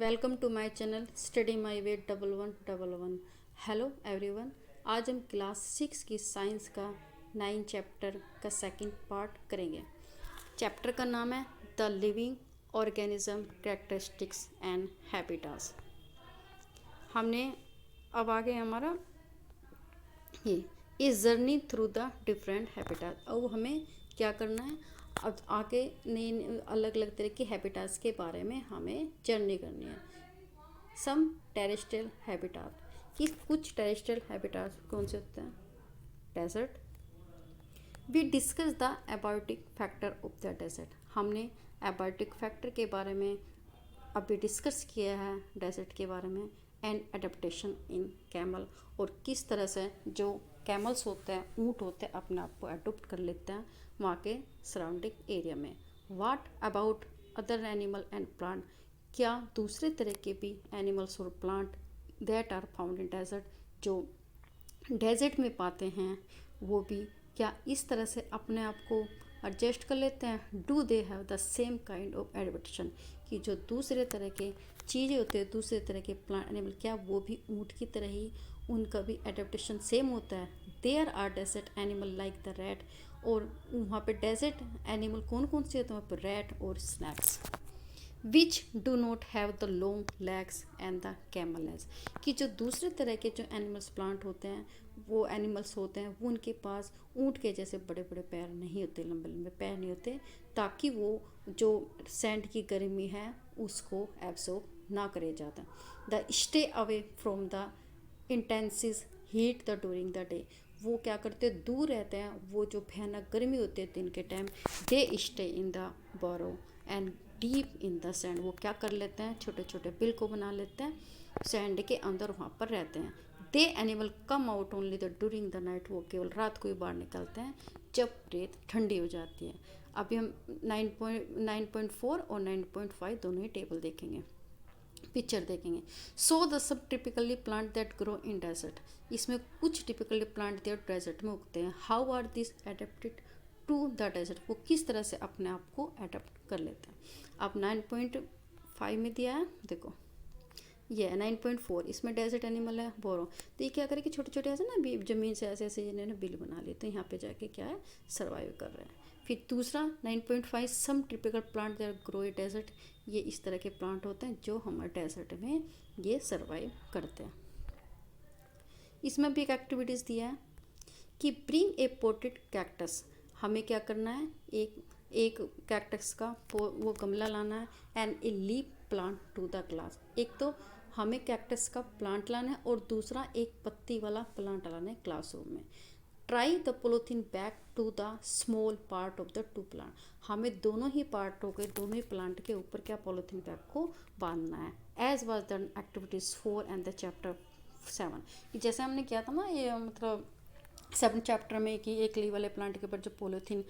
Welcome to my channel study my way 1111। Hello everyone. आज हम class 6 की science का 9 चैप्टर का सेकंड पार्ट करेंगे। चैप्टर का नाम है the living organism characteristics and habitats. हमने अब आगे हमारा ये इस journey through the different habitat. अब हमें क्या करना है, अब आगे नई अलग अलग तरह के हैबिटाट्स के बारे में हमें जर्नी करनी है। सम टेरेस्ट्रियल हैबिटाट, कि कुछ टेरेस्ट्रियल हैबिटाट्स कौन से होते हैं? Desert. We discuss the abiotic factor of the desert. हमने एबायोटिक फैक्टर के बारे में अभी डिस्कस किया है, डेजर्ट के बारे में। एंड एडेप्टेशन इन कैमल, और किस तरह से जो कैमल्स होते हैं, ऊँट होते हैं, अपने आप को अडोप्ट कर लेते हैं वहाँ के सराउंडिंग एरिया में। What about other animal and plant, क्या दूसरे तरह के भी एनिमल्स और plant that are found in desert, जो डेजर्ट में पाते हैं, वो भी क्या इस तरह से अपने आप को एडजस्ट कर लेते हैं? Do they have the same kind of adaptation, कि जो दूसरे तरह के चीज़ें होते हैं, दूसरे तरह के प्लांट एनिमल, क्या वो भी ऊँट की तरह ही उनका भी एडेप्टेशन सेम होता है? There are desert animal like the rat, और वहाँ पे डेजर्ट एनिमल कौन कौन से होते हैं? वहाँ पर रैट और snacks. Which do not have the long legs and the camel legs, कि जो दूसरे तरह के जो एनिमल्स प्लांट होते हैं, वो एनिमल्स होते हैं, वो उनके पास ऊँट के जैसे बड़े बड़े पैर नहीं होते, लंबे लंबे पैर नहीं होते, ताकि वो जो सैंड की गर्मी है उसको एब्सॉर्ब ना करे जाता। The stay away from the intensive heat the during the day, वो क्या करते हैं? दूर रहते हैं, वो जो भयानक गर्मी होती है दिन के time. They stay in the burrow and deep in the sand, वो क्या कर लेते हैं? छोटे छोटे बिल को बना लेते हैं, सैंड के अंदर वहाँ पर रहते हैं। The animal come out only the during the night, वो केवल रात को ही बाहर निकलते हैं जब रेत ठंडी हो जाती है। अभी हम 9.4 और 9.5 दोनों ही टेबल देखेंगे, पिक्चर देखेंगे। सो द सब typically plant that grow in desert, इसमें कुछ टिपिकली प्लांट दैट डेजर्ट में उगते हैं। How are this adapted to the desert, वो किस तरह से अपने आप को अडेप्ट कर लेते हैं? अब 9.5 में दिया है, देखो ये है 9.4, इसमें डेजर्ट एनिमल है बोरो। तो ये क्या करें कि छोटे छोटे ऐसे ना ज़मीन से ऐसे ऐसे इन्होंने बिल बना लिए, तो यहाँ पे जाके क्या है? सर्वाइव कर रहे हैं। फिर दूसरा 9.5, some typical plant there grow in desert, ये इस तरह के प्लांट होते हैं जो हमारे डेजर्ट में ये सर्वाइव करते हैं। इसमें भी एक एक्टिविटीज़ दिया है कि ब्रिंग ए पोटेड कैक्टस, हमें क्या करना है? एक कैक्टस का वो गमला लाना है, and a leaf plant to the class. एक तो हमें कैक्टस का प्लांट लाना है, और दूसरा एक पत्ती वाला प्लांट लाना है क्लासरूम में। Try the polythene back to the small part of the two plant, हमें दोनों ही पार्टों के, दोनों ही प्लांट के ऊपर क्या पॉलीथीन बैग को बांधना है। As was the activities 4 and the chapter 7, जैसे हमने किया था ना, ये मतलब 7 चैप्टर में कि एक ली वाले प्लांट के ऊपर जो पॉलीथीन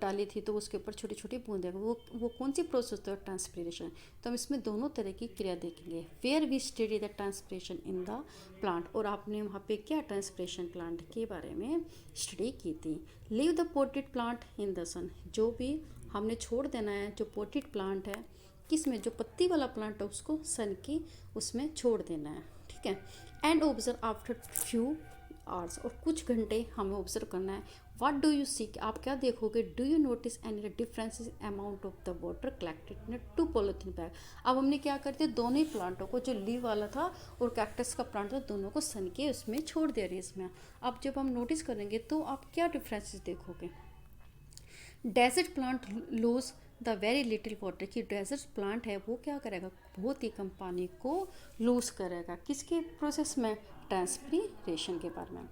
डाली थी, तो उसके ऊपर छोटी छोटी बूंदें, वो कौन सी प्रोसेस होता है? ट्रांसपीरेशन। तो हम इसमें दोनों तरह की क्रिया देखेंगे। Where we study the transpiration in the plant, और आपने वहाँ पे क्या ट्रांसपीरेशन प्लांट के बारे में स्टडी की थी। Leave the potted plant in the sun, जो भी हमने छोड़ देना है, जो पोटेड प्लांट है, किसमें? जो पत्ती वाला प्लांट है उसको सन की उसमें छोड़ देना है, ठीक है। And observe after few hours, और कुछ घंटे हमें ऑब्जर्व करना है। व्हाट डू यू सी, आप क्या देखोगे? Do you notice any differences amount of the water collected in two polythene bag. अब हमने क्या करते हैं? दोनों ही प्लांटों को, जो लीव वाला था और कैक्टस का प्लांट था, दोनों को सन के उसमें छोड़ दे रही है इसमें। अब जब हम नोटिस करेंगे तो आप क्या डिफरेंसेस देखोगे? Desert plant lose the very little water, की डेजर्ट प्लांट है वो क्या करेगा? बहुत ही कम पानी को लूज करेगा। किसके प्रोसेस में? ट्रांसपीरेशन के बारे में।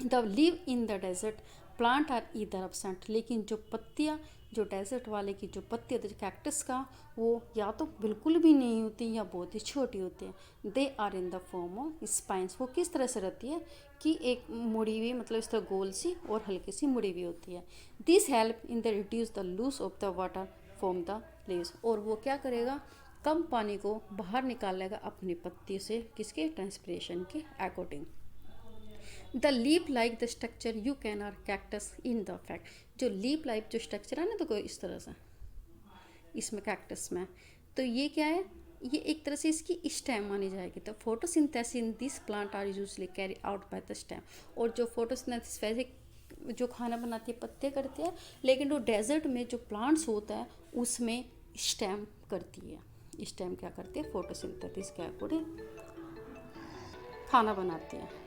The live in the desert plant are either absent, लेकिन जो पत्तियाँ, जो डेजर्ट वाले की जो पत्ती होती है कैक्टस का, वो या तो बिल्कुल भी नहीं होती या बहुत ही छोटी होती है। They are in the form of spines, वो किस तरह से रहती है? कि एक मुड़ी हुई, मतलब इस तरह गोल सी और हल्की सी मुड़ी हुई होती है। This help in the reduce the lose of the water from the leaves, और वो क्या करेगा? कम पानी को बाहर निकालेगा अपनी पत्ती से, किसके? ट्रांसपीरेशन के according. The leaf like the structure you can are cactus in the fact, जो लीप लाइक जो स्ट्रक्चर है ना, तो कोई इस तरह से इसमें कैक्टस में, तो ये क्या है? ये एक तरह से इसकी स्टेम मानी जाएगी। तो photosynthesis in this plant are usually carry out by the stem. और जो फोटोसिंथेसिस वैसे जो खाना बनाती है पत्ते करते हैं, लेकिन जो डेजर्ट में जो प्लांट्स होता है उसमें स्टेम करती है। स्टेम क्या करती है, फोटोसिंथेसिस के अकॉर्डिंग खाना बनाती है।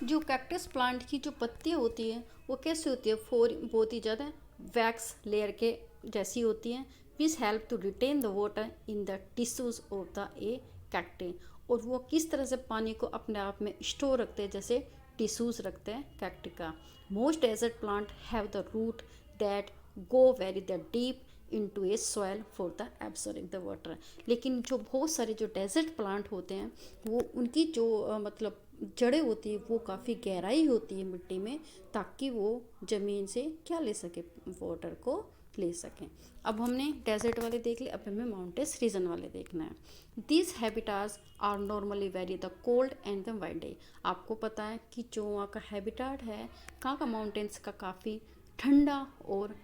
जो कैक्टस प्लांट की जो पत्तियाँ होती हैं वो कैसे होती है, बहुत ही ज़्यादा वैक्स लेयर के जैसी होती हैं, which help to retain the water in the tissues of the a cacti. और वो किस तरह से पानी को अपने आप में स्टोर रखते हैं, जैसे टिश्यूज रखते हैं कैक्टे का। Most desert plant have the root that go very the deep into a soil for the absorbing the water. लेकिन जो बहुत सारे जो डेजर्ट प्लांट होते हैं वो उनकी जो मतलब जड़ें होती है वो काफ़ी गहराई होती है मिट्टी में, ताकि वो ज़मीन से क्या ले सके, वाटर को ले सकें। अब हमने डेजर्ट वाले देख लिए, अब हमें माउंटेन्स रीजन वाले देखना है। This habitats are normally very the cold and the wide. आपको पता है कि जो वहाँ का हैबिटाट है कहाँ का, माउंटेन्स का, काफ़ी ठंडा और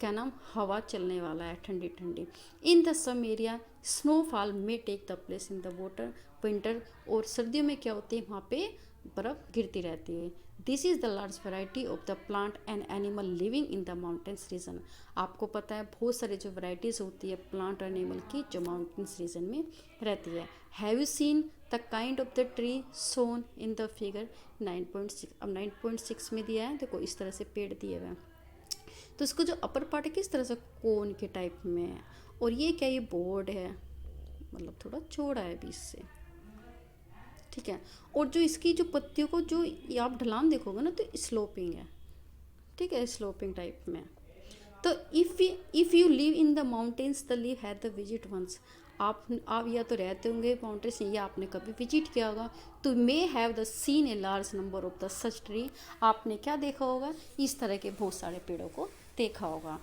क्या नाम, हवा चलने वाला है, ठंडी ठंडी। In the some area snowfall में take the place in the water winter. और सर्दियों में क्या होती है, वहाँ पे बर्फ़ गिरती रहती है। This is the large variety of the plant and animal living in the mountains region. आपको पता है बहुत सारे जो वैरायटीज़ होती है प्लांट और एनिमल की जो माउंटेन्स रीजन में रहती है। Have you seen the kind of the tree shown in the figure 9.6। अब 9.6 में दिया है, देखो इस तरह से पेड़ दिए हुए हैं। तो इसको जो अपर पार्ट है किस तरह से कोन के टाइप में है, और ये क्या, ये बोर्ड है, मतलब थोड़ा चौड़ा है बीच से, ठीक है। और जो इसकी जो पत्तियों को जो आप ढलान देखोगे ना तो स्लोपिंग है, ठीक है, स्लोपिंग टाइप में। तो if you live in the mountains the live have the visit once. आप या तो रहते होंगे माउंटेन्स या आपने कभी विजिट किया होगा, तो may have the seen a large number of the such tree. आपने क्या देखा होगा, इस तरह के बहुत सारे पेड़ों को देखा होगा।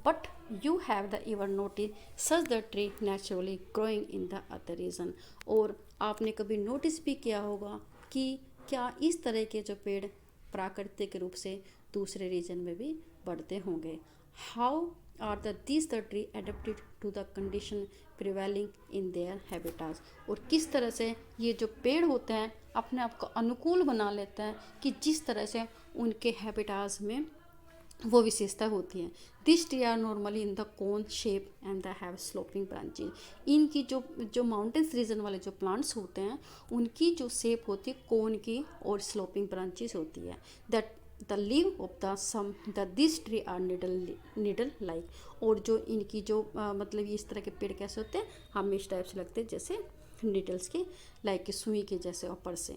But you have the ever notice such the tree naturally growing in the other region. और आपने कभी नोटिस भी किया होगा कि क्या इस तरह के जो पेड़ प्राकृतिक रूप से दूसरे रीजन में भी बढ़ते होंगे। How are these the tree adapted to the condition prevailing in their habitats. और किस तरह से ये जो पेड़ होते हैं अपने आप को अनुकूल बना लेते हैं कि जिस तरह से उनके हैबिटाट्स में वो विशेषता होती है। This tree are normally in the cone shape and the have sloping branches. इनकी जो माउंटेन्स रीजन वाले जो प्लांट्स होते हैं उनकी जो शेप होती है कोन की और स्लोपिंग ब्रांचेज होती है। That the leave of the some the this tree are needle like. और जो इनकी जो मतलब इस तरह के पेड़ कैसे होते हैं, हमें इस टाइप से लगते हैं जैसे निडल्स के, लाइक सुई के जैसे ऊपर से।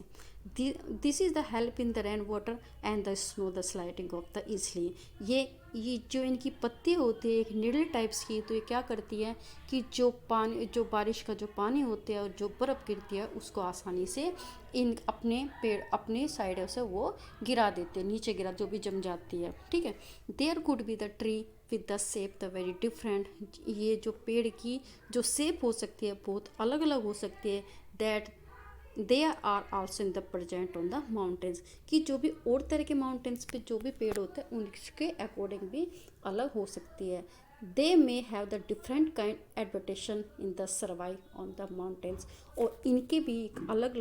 This is the help in the rain water and the snow the sliding of the easily. ये जो इनकी पत्ती होती है एक निडल टाइप्स की, तो ये क्या करती है कि जो पानी, जो बारिश का जो पानी होता है और जो बर्फ़ गिरती है उसको आसानी से इन अपने पेड़ अपने साइड से वो गिरा देते हैं, नीचे गिरा जो भी जम जाती है, ठीक है। There could be the tree with the shape the very different. ये जो पेड़ की जो शेप हो सकती है बहुत अलग अलग हो सकती है। That they are also in the present on the mountains, कि जो भी और तरह के माउंटेन्स पे जो भी पेड़ होते हैं उनके अकॉर्डिंग भी अलग हो सकती है। They may have the different kind adaptation in the survive on the mountains. और इनके भी अलग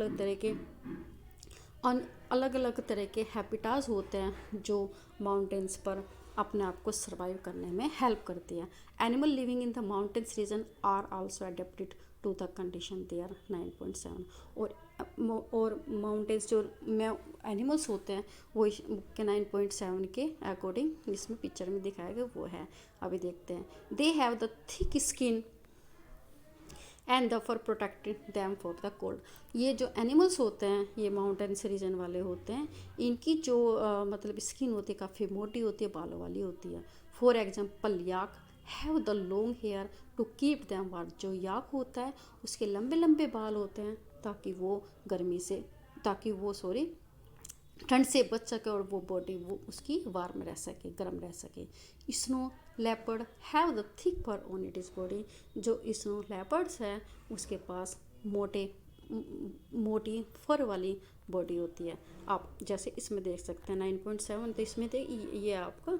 अलग तरह के हैबिटाट्स होते हैं जो माउंटेन्स पर अपने आप को सर्वाइव करने में हेल्प करती है। Animal living in the mountains region are also adapted to the condition there 9.7। और माउंटेन्स जो एनिमल्स होते हैं वो के 9.7 के अकॉर्डिंग इसमें पिक्चर में दिखाया गया वो है, अभी देखते हैं। दे have the thick skin and the for protected them for the cold. ये जो एनिमल्स होते हैं ये माउंटेन्स रीजन वाले होते हैं, इनकी जो मतलब स्किन होती है काफ़ी मोटी होती है, बालों वाली होती है। For example yak have the long hair to keep them warm. जो याक होता है उसके लंबे लंबे बाल होते हैं ताकि वो ठंड से बच सके और वो बॉडी वो उसकी वार्म रह सके, गर्म रह सके। Snow leopard have the thick fur on it is body. जो स्नो लेपर्ड्स है उसके पास मोटी फर वाली बॉडी होती है। आप जैसे इसमें देख सकते हैं 9.7, तो इसमें ये आपका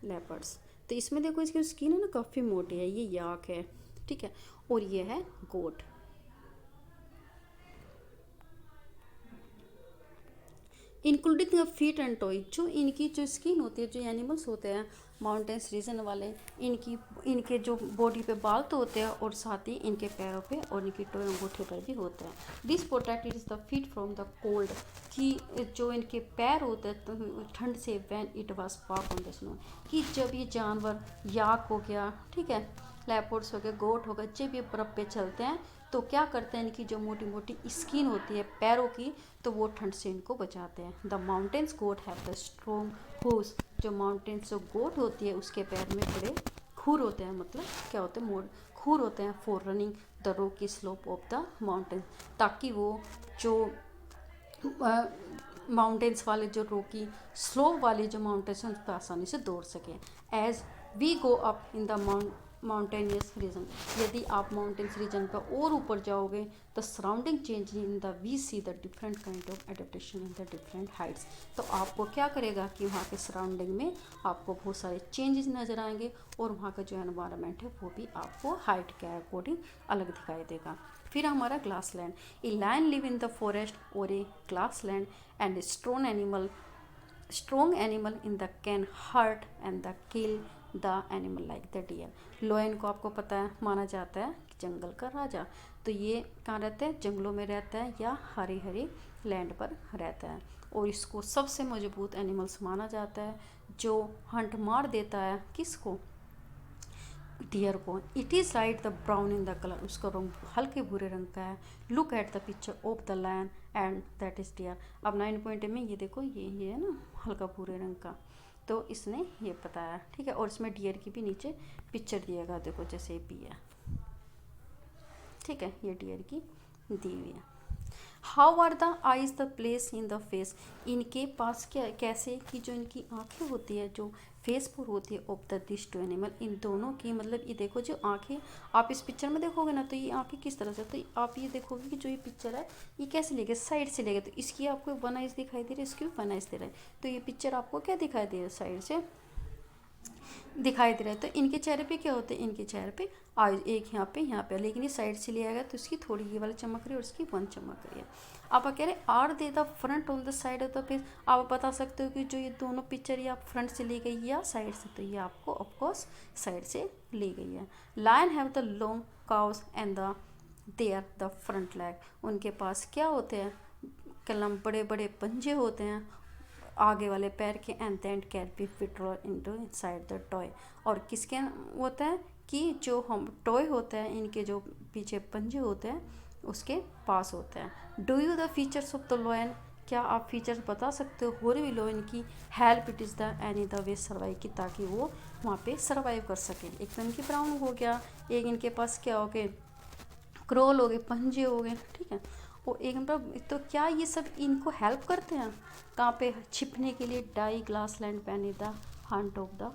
लेपर्ड्स, तो इसमें देखो इसकी स्किन है ना काफ़ी मोटी है, ये याक है, ठीक है। और ये है goat, including the feet and toy, जो इनकी जो स्किन होती है, जो एनिमल्स होते हैं माउंटेन्स रीजन वाले, इनके जो बॉडी पे बाल तो होते हैं और साथ ही इनके पैरों पे और इनकी टोए अंगूठे पर भी होते हैं। This protect is the feet from the cold, कि जो इनके पैर होते हैं तो ठंड से, when it was walk on the snow, कि जब ये जानवर याक हो गया, ठीक है, लेपर्ड्स हो गए, गोट हो गए, जब ये बर्फ़ पे चलते हैं तो क्या करते हैं, इनकी जो मोटी मोटी स्किन होती है पैरों की, तो वो ठंड से इनको बचाते हैं। The mountains got have the strong hooves, जो माउंटेन्स जो गोट होती है उसके पैर में बड़े खूर होते हैं, मतलब क्या होते हैं, मोड़ खूर होते हैं, फॉर रनिंग द रोकी स्लोप ऑफ द माउंटेन, ताकि वो जो माउंटेन्स वाले जो रोकी स्लोप वाले जो माउंटेन्स हैं उस पर आसानी से दौड़ सकें। As we go up in the mountainous region, यदि आप माउंटेन्स रीजन पर और ऊपर जाओगे तो surrounding change in the we see the different kind of adaptation in the different heights, तो आपको क्या करेगा कि वहाँ के सराउंडिंग में आपको बहुत सारे चेंजेस नज़र आएंगे और वहाँ का जो एनवायरनमेंट है वो भी आपको हाइट के अकॉर्डिंग अलग दिखाई देगा। फिर हमारा grassland, a lion live in the forest और a grassland and strong animal in the can hurt and the kill the animal like the deer। लोयन को आपको पता है माना जाता है कि जंगल का राजा, तो ये कहाँ रहता है, जंगलों में रहता है या हरी हरी लैंड पर रहता है, और इसको सबसे मजबूत एनिमल्स माना जाता है, जो हंट मार देता है किसको, डियर को। It is light the brown in the colour, उसका रंग हल्के भूरे रंग का है। Look at the picture of the lion and that is deer. अब 9 में ये देखो, ये है ना हल्का भूरे रंग का, तो इसने ये बताया, ठीक है, और इसमें डियर की भी नीचे पिक्चर दिएगा, देखो जैसे भी है, ठीक है, ये डियर की दी हुई है। How are the eyes the place in the face, इनके पास क्या कैसे कि जो इनकी आंखें होती है, जो फेस पर होती है of the this two animal, इन दोनों की, मतलब ये देखो जो आंखें आप इस पिक्चर में देखोगे ना, तो ये आंखें किस तरह से, तो आप ये देखोगे कि जो ये पिक्चर है ये कैसे लेगे, साइड से लेगे, तो इसकी आपको वन आइज दिखाई दे रही है, इसकी भी वन आइज दे रहा है, तो ये पिक्चर आपको क्या दिखाई दे रहा है, साइड से दिखाई दे रहा है। तो इनके चेहरे पे क्या होते हैं, इनके चेहरे पे आइज, एक यहाँ पे, लेकिन ये साइड से लिया गया तो इसकी थोड़ी ये वाली चमक रही है और इसकी वन चमक रही है। आप कह रहे are they the front on the side of the face, आप बता सकते हो कि जो ये दोनों पिक्चर ये आप फ्रंट से ली गई या साइड से, तो ये आपको ऑफकोर्स साइड से ली गई है। Lion have the long claws and the there the front leg, उनके पास क्या होते हैं, कलम बड़े बड़े पंजे होते हैं आगे वाले पैर के, and then can be withdraw into inside the toe, और किसके होता है कि जो हम टॉय होता है इनके जो पीछे पंजे होते हैं उसके पास होता है। Do you the features of the lion, क्या आप फीचर्स बता सकते हो और भी लॉयन की, help it is the any the way survive की, ताकि वो वहाँ पे सर्वाइव कर सकें। एक तो इनकी ब्राउन हो गया, एक इनके पास क्या हो गए, क्रोल हो गए, पंजे हो गए, ठीक है, और एक नंबर, तो क्या ये सब इनको हेल्प करते हैं कहाँ पे छिपने के लिए, डाई ग्लास लैंड पैनी द हंट ऑफ द,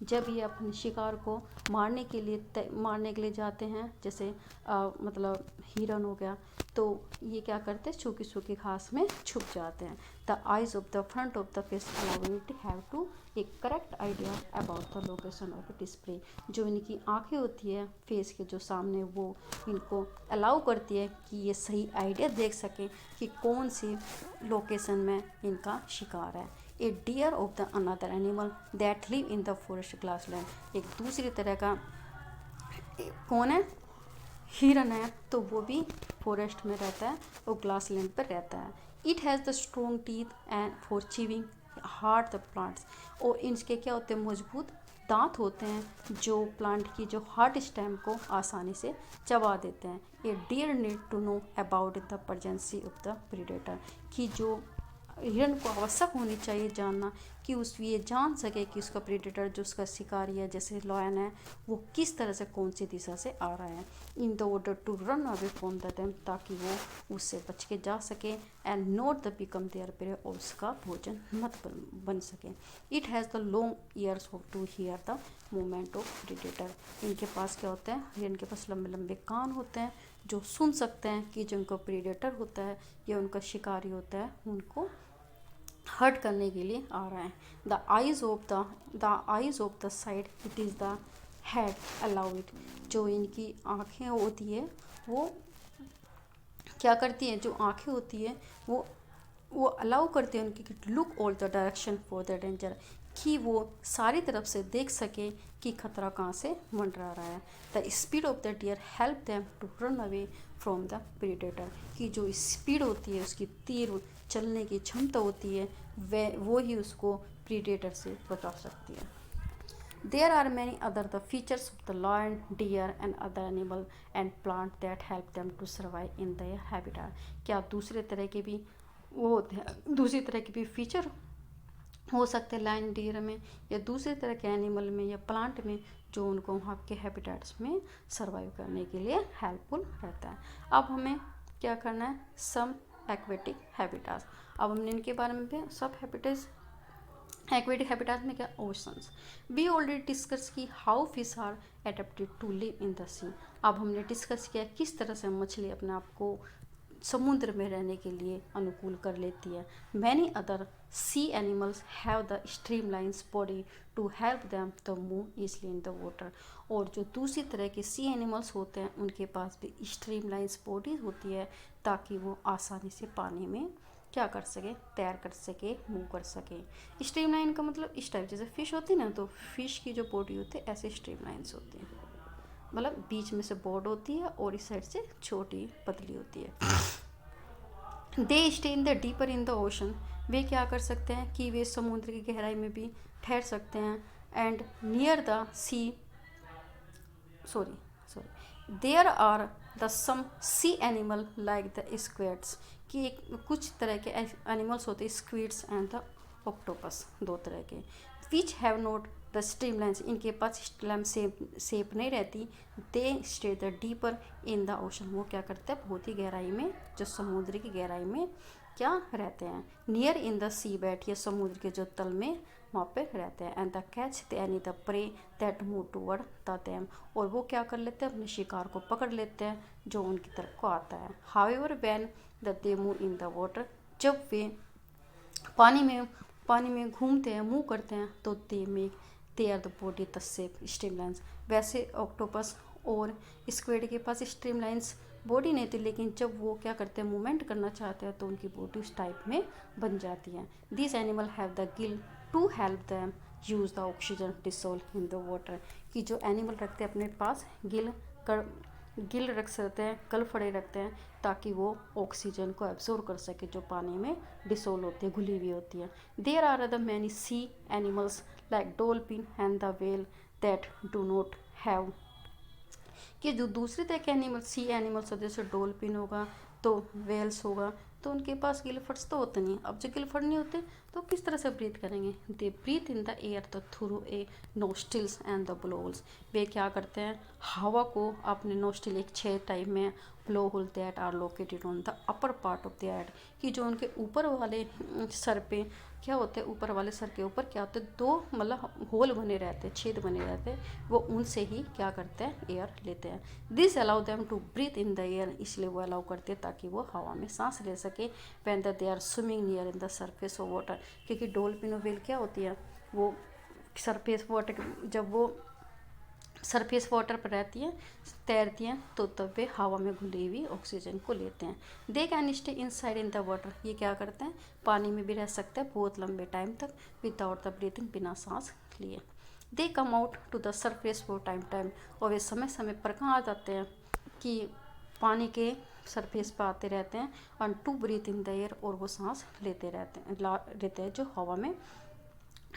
जब ये अपने शिकार को मारने के लिए जाते हैं, जैसे मतलब हिरन हो गया, तो ये क्या करते हैं, सूखी सूखी घास में छुप जाते हैं। The eyes of the front of the face allowing it have to एक correct idea about the location of display, जो इनकी आंखें होती है फेस के जो सामने, वो इनको अलाउ करती है कि ये सही आइडिया देख सकें कि कौन सी लोकेशन में इनका शिकार है। A deer of the another animal that live in the forest grassland, एक दूसरी तरह का कौन है, हिरन है, तो वो भी फॉरेस्ट में रहता है, वो ग्लासलैंड पर रहता है। It has the strong teeth and for chewing hard the plants, और इनके क्या होते हैं, मजबूत दांत होते हैं जो प्लांट की जो हार्ड स्टेम को आसानी से चबा देते हैं। A deer need to know about the presence of the predator, कि जो हिरन को आवश्यक होनी चाहिए जानना कि ये जान सके कि उसका प्रेडेटर जो उसका शिकारी है जैसे लॉयन है वो किस तरह से कौन सी दिशा से आ रहा है, in the order to run away from the them, ताकि वो उससे बच के जा सके, and not the become their prey, और उसका भोजन मत बन सके। It has the long ears to hear the movement of predator, इनके पास क्या होता है, हिरन के पास लंबे लंबे कान होते हैं जो सुन सकते हैं कि जो उनका प्रेडेटर होता है या उनका शिकारी होता है उनको हर्ट करने के लिए आ रहा है। The eyes of the side it is the head allow it, जो इनकी आँखें होती है वो क्या करती हैं, जो आँखें होती है वो वो अलाउ करते हैं उनकी कि look all the direction for the danger, कि वो सारी तरफ से देख सके कि खतरा कहाँ से मंडरा रहा है। The speed of the deer help them to run away from the predator, कि जो स्पीड होती है उसकी तीर चलने की क्षमता होती है वो ही उसको प्रीडेटर से बचा सकती है। There are many other the features of the lion, deer and other animal and plant that help them to survive in their habitat। क्या दूसरे तरह के भी वो होते हैं, दूसरी तरह के भी फीचर हो सकते हैं लायन डियर में या दूसरे तरह के एनिमल में या प्लांट में, जो उनको वहाँ के हैबिटेट्स में सर्वाइव करने के लिए हेल्पफुल रहता है। अब हमें क्या करना है, सम एक्वेटिक हैबिटाट्स। अब हमने इनके बारे में भी सब हैबिटेट्स एक्वेटिक हैबिटाट में क्या, ओशंस। वी ऑलरेडी डिस्कस की how fish are adapted to live in the sea. अब हमने डिस्कस किया किस तरह से मछली अपने आप को समुद्र में रहने के लिए अनुकूल कर लेती है। Many other sea animals have the streamlines body to help them to move easily in the water. और जो दूसरी तरह के सी एनिमल्स होते हैं उनके पास भी स्ट्रीमलाइंस बॉडी होती है ताकि वो आसानी से पानी में क्या कर सके, तैर कर सके, मूव कर सके। स्ट्रीमलाइन का मतलब इस टाइप, जैसे फिश होती है ना, तो फिश की जो बॉडी होती है ऐसे स्ट्रीमलाइंस होती हैं, मतलब बीच में से बॉड होती है और इस साइड से छोटी पतली होती है। They stay in the deeper in the ocean, वे क्या कर सकते हैं कि वे समुद्र की गहराई में भी ठहर सकते हैं। And near the sea there are the some sea animal like the squids, कि कुछ तरह के एनिमल्स होते हैं, स्क्विड्स एंड द ऑक्टोपस, दो तरह के, which have not the streamlines, इनके पास स्ट्रीम शेप नहीं रहती। They stay the deeper in the ocean, वो क्या करते हैं बहुत ही गहराई में, जो समुद्र की गहराई में क्या रहते हैं। Near in the sea bed, या समुद्र के जो तल में वहाँ पे रहते हैं। And the catch the any the prey that move toward the them, और वो क्या कर लेते हैं अपने शिकार को पकड़ लेते हैं जो उनकी तरफ को आता है। However when the they move in the water, जब वे पानी में घूमते हैं, मूव करते हैं, तो they are the body the shape streamlines. वैसे ऑक्टोपस और स्क्विड के पास स्ट्रीमलाइंस बॉडी नहीं थी, लेकिन जब वो क्या करते हैं मूवमेंट करना चाहते हैं तो उनकी बॉडी उस टाइप में बन जाती है। This animal have the gill to help them use the oxygen dissolve in the water, कि जो एनिमल रखते हैं अपने पास गिल रख सकते हैं, कल फड़े रखते हैं, ताकि वो ऑक्सीजन को एब्जॉर्ब कर सके जो पानी में डिसोल्व होती है, घुली हुई होती है। There are the many sea animals like dolphin and the whale that do not have, कि जो दूसरे तरह के एनिमल सी एनिमल्स होते हैं, जैसे डॉल्फिन होगा तो वेल्स होगा, तो उनके पास गिलफड्स तो होते नहीं। अब जो गिलफड नहीं होते तो किस तरह से ब्रीथ करेंगे, they breathe in the air the through a nostrils and the blowholes, वे क्या करते हैं हवा को अपने नोस्टिल, एक छः टाइप में blow hole that are located on the upper part of the head, कि जो उनके ऊपर वाले सर पे क्या होते हैं, ऊपर वाले सर के ऊपर क्या होते हैं, दो मतलब होल बने रहते हैं, छेद बने रहते हैं, वो उनसे ही क्या करते हैं एयर लेते हैं। This allow them to breathe in the air, इसलिए वो अलाउ करते हैं ताकि वो हवा में सांस ले सके। When they are swimming near in the surface of water, क्योंकि डॉल्फिन और व्हेल क्या होती है, वो सरफेस वाटर, जब वो सरफेस वाटर पर रहती हैं, तैरती हैं, तो तब वे हवा में घुली हुई ऑक्सीजन को लेते हैं। They can stay inside in the water, ये क्या करते हैं पानी में भी रह सकते हैं बहुत लंबे टाइम तक विदाउट द ब्रीथिंग, बिना सांस लिए। They come out to the surface for time, और वे समय समय पर कहाँ आ जाते हैं कि पानी के सरफेस पर आते रहते हैं, और to breathe in the air, और वो सांस लेते रहते हैं जो हवा में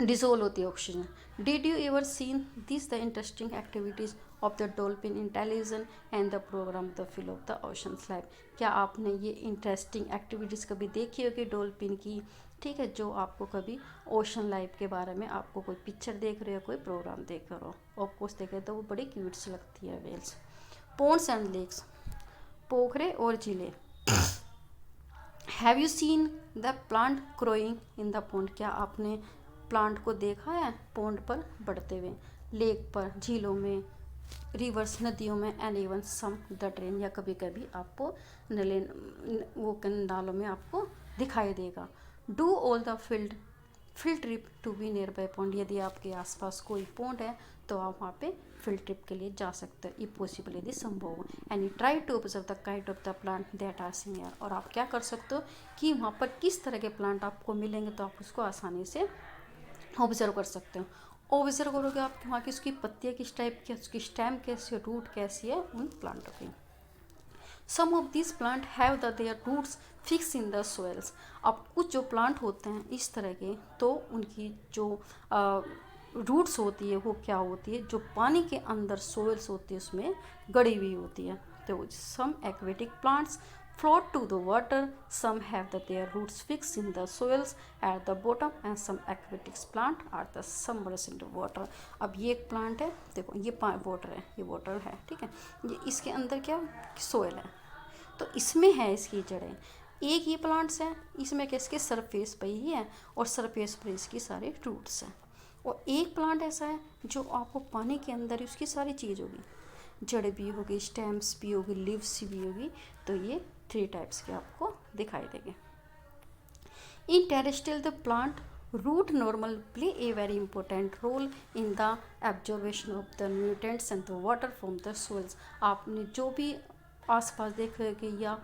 डिसोल्व होती है oxygen. Did you ever seen this the interesting activities of the dolphin in television and the programme the feel of the oceans life, क्या आपने ये इंटरेस्टिंग एक्टिविटीज़ कभी देखी होगी डॉल्फिन की, ठीक है, जो आपको कभी ओशन लाइफ के बारे में आपको कोई पिक्चर देख रहे हो, कोई प्रोग्राम देख रहे हो, ऑफकोर्स देख रहे तो वो बड़ी क्यूट्स लगती है वेल्स। पोन्ड्स एंड लेक्स, पोखरे और झीलें। Have you seen the plant growing in the pond, क्या आपने प्लांट को देखा है पोन्ड पर बढ़ते हुए, लेक पर, झीलों में, रिवर्स नदियों में, and even some the drain, या कभी कभी आपको वो नालों में आपको दिखाई देगा। Do all the field field trip to be nearby pond, यदि आपके आसपास कोई पॉन्ड है तो आप वहाँ पे फील्ड ट्रिप के लिए जा सकते हो, ये पॉसिबल यदि संभव हो। And you try to observe the kind of the plant that are senior, और आप क्या कर सकते हो कि वहाँ पर किस तरह के प्लांट आपको मिलेंगे तो आप उसको आसानी से ऑब्जर्व कर सकते हो। ऑब्जर्व करोगे आप वहाँ की उसकी पत्तियाँ किस टाइप की, उसकी स्टेम कैसी है, रूट कैसी है उन प्लांटों की। Some of this plant have the their roots fix in the soils, अब कुछ जो प्लांट होते हैं इस तरह के तो उनकी जो रूट्स होती है वो क्या होती है, जो पानी के अंदर सोइल्स होती है उसमें गड़ी हुई होती है। तो some aquatic plants float to the water, some have their roots fixed in the soils at the bottom and some aquatic plant are the submerged in the water। अब ये एक प्लांट है, देखो ये वाटर है, ये वाटर है, ठीक है, ये इसके अंदर क्या सोयल है, तो इसमें है इसकी जड़ें। एक ये प्लांट्स है, इसमें किसके सरफेस पर ही है और सरफेस पर इसकी सारे रूट्स हैं। और एक प्लांट ऐसा है जो आपको पानी के अंदर ही उसकी सारी चीज़ होगी, जड़ भी होगी, स्टेम्स भी होगी, लीव्स भी होगी, तो ये 3 टाइप्स के आपको दिखाई देंगे। In terrestrial the plant root normal play a very important role in the absorption of the nutrients and the water from the soils. आपने जो भी आसपास देखे या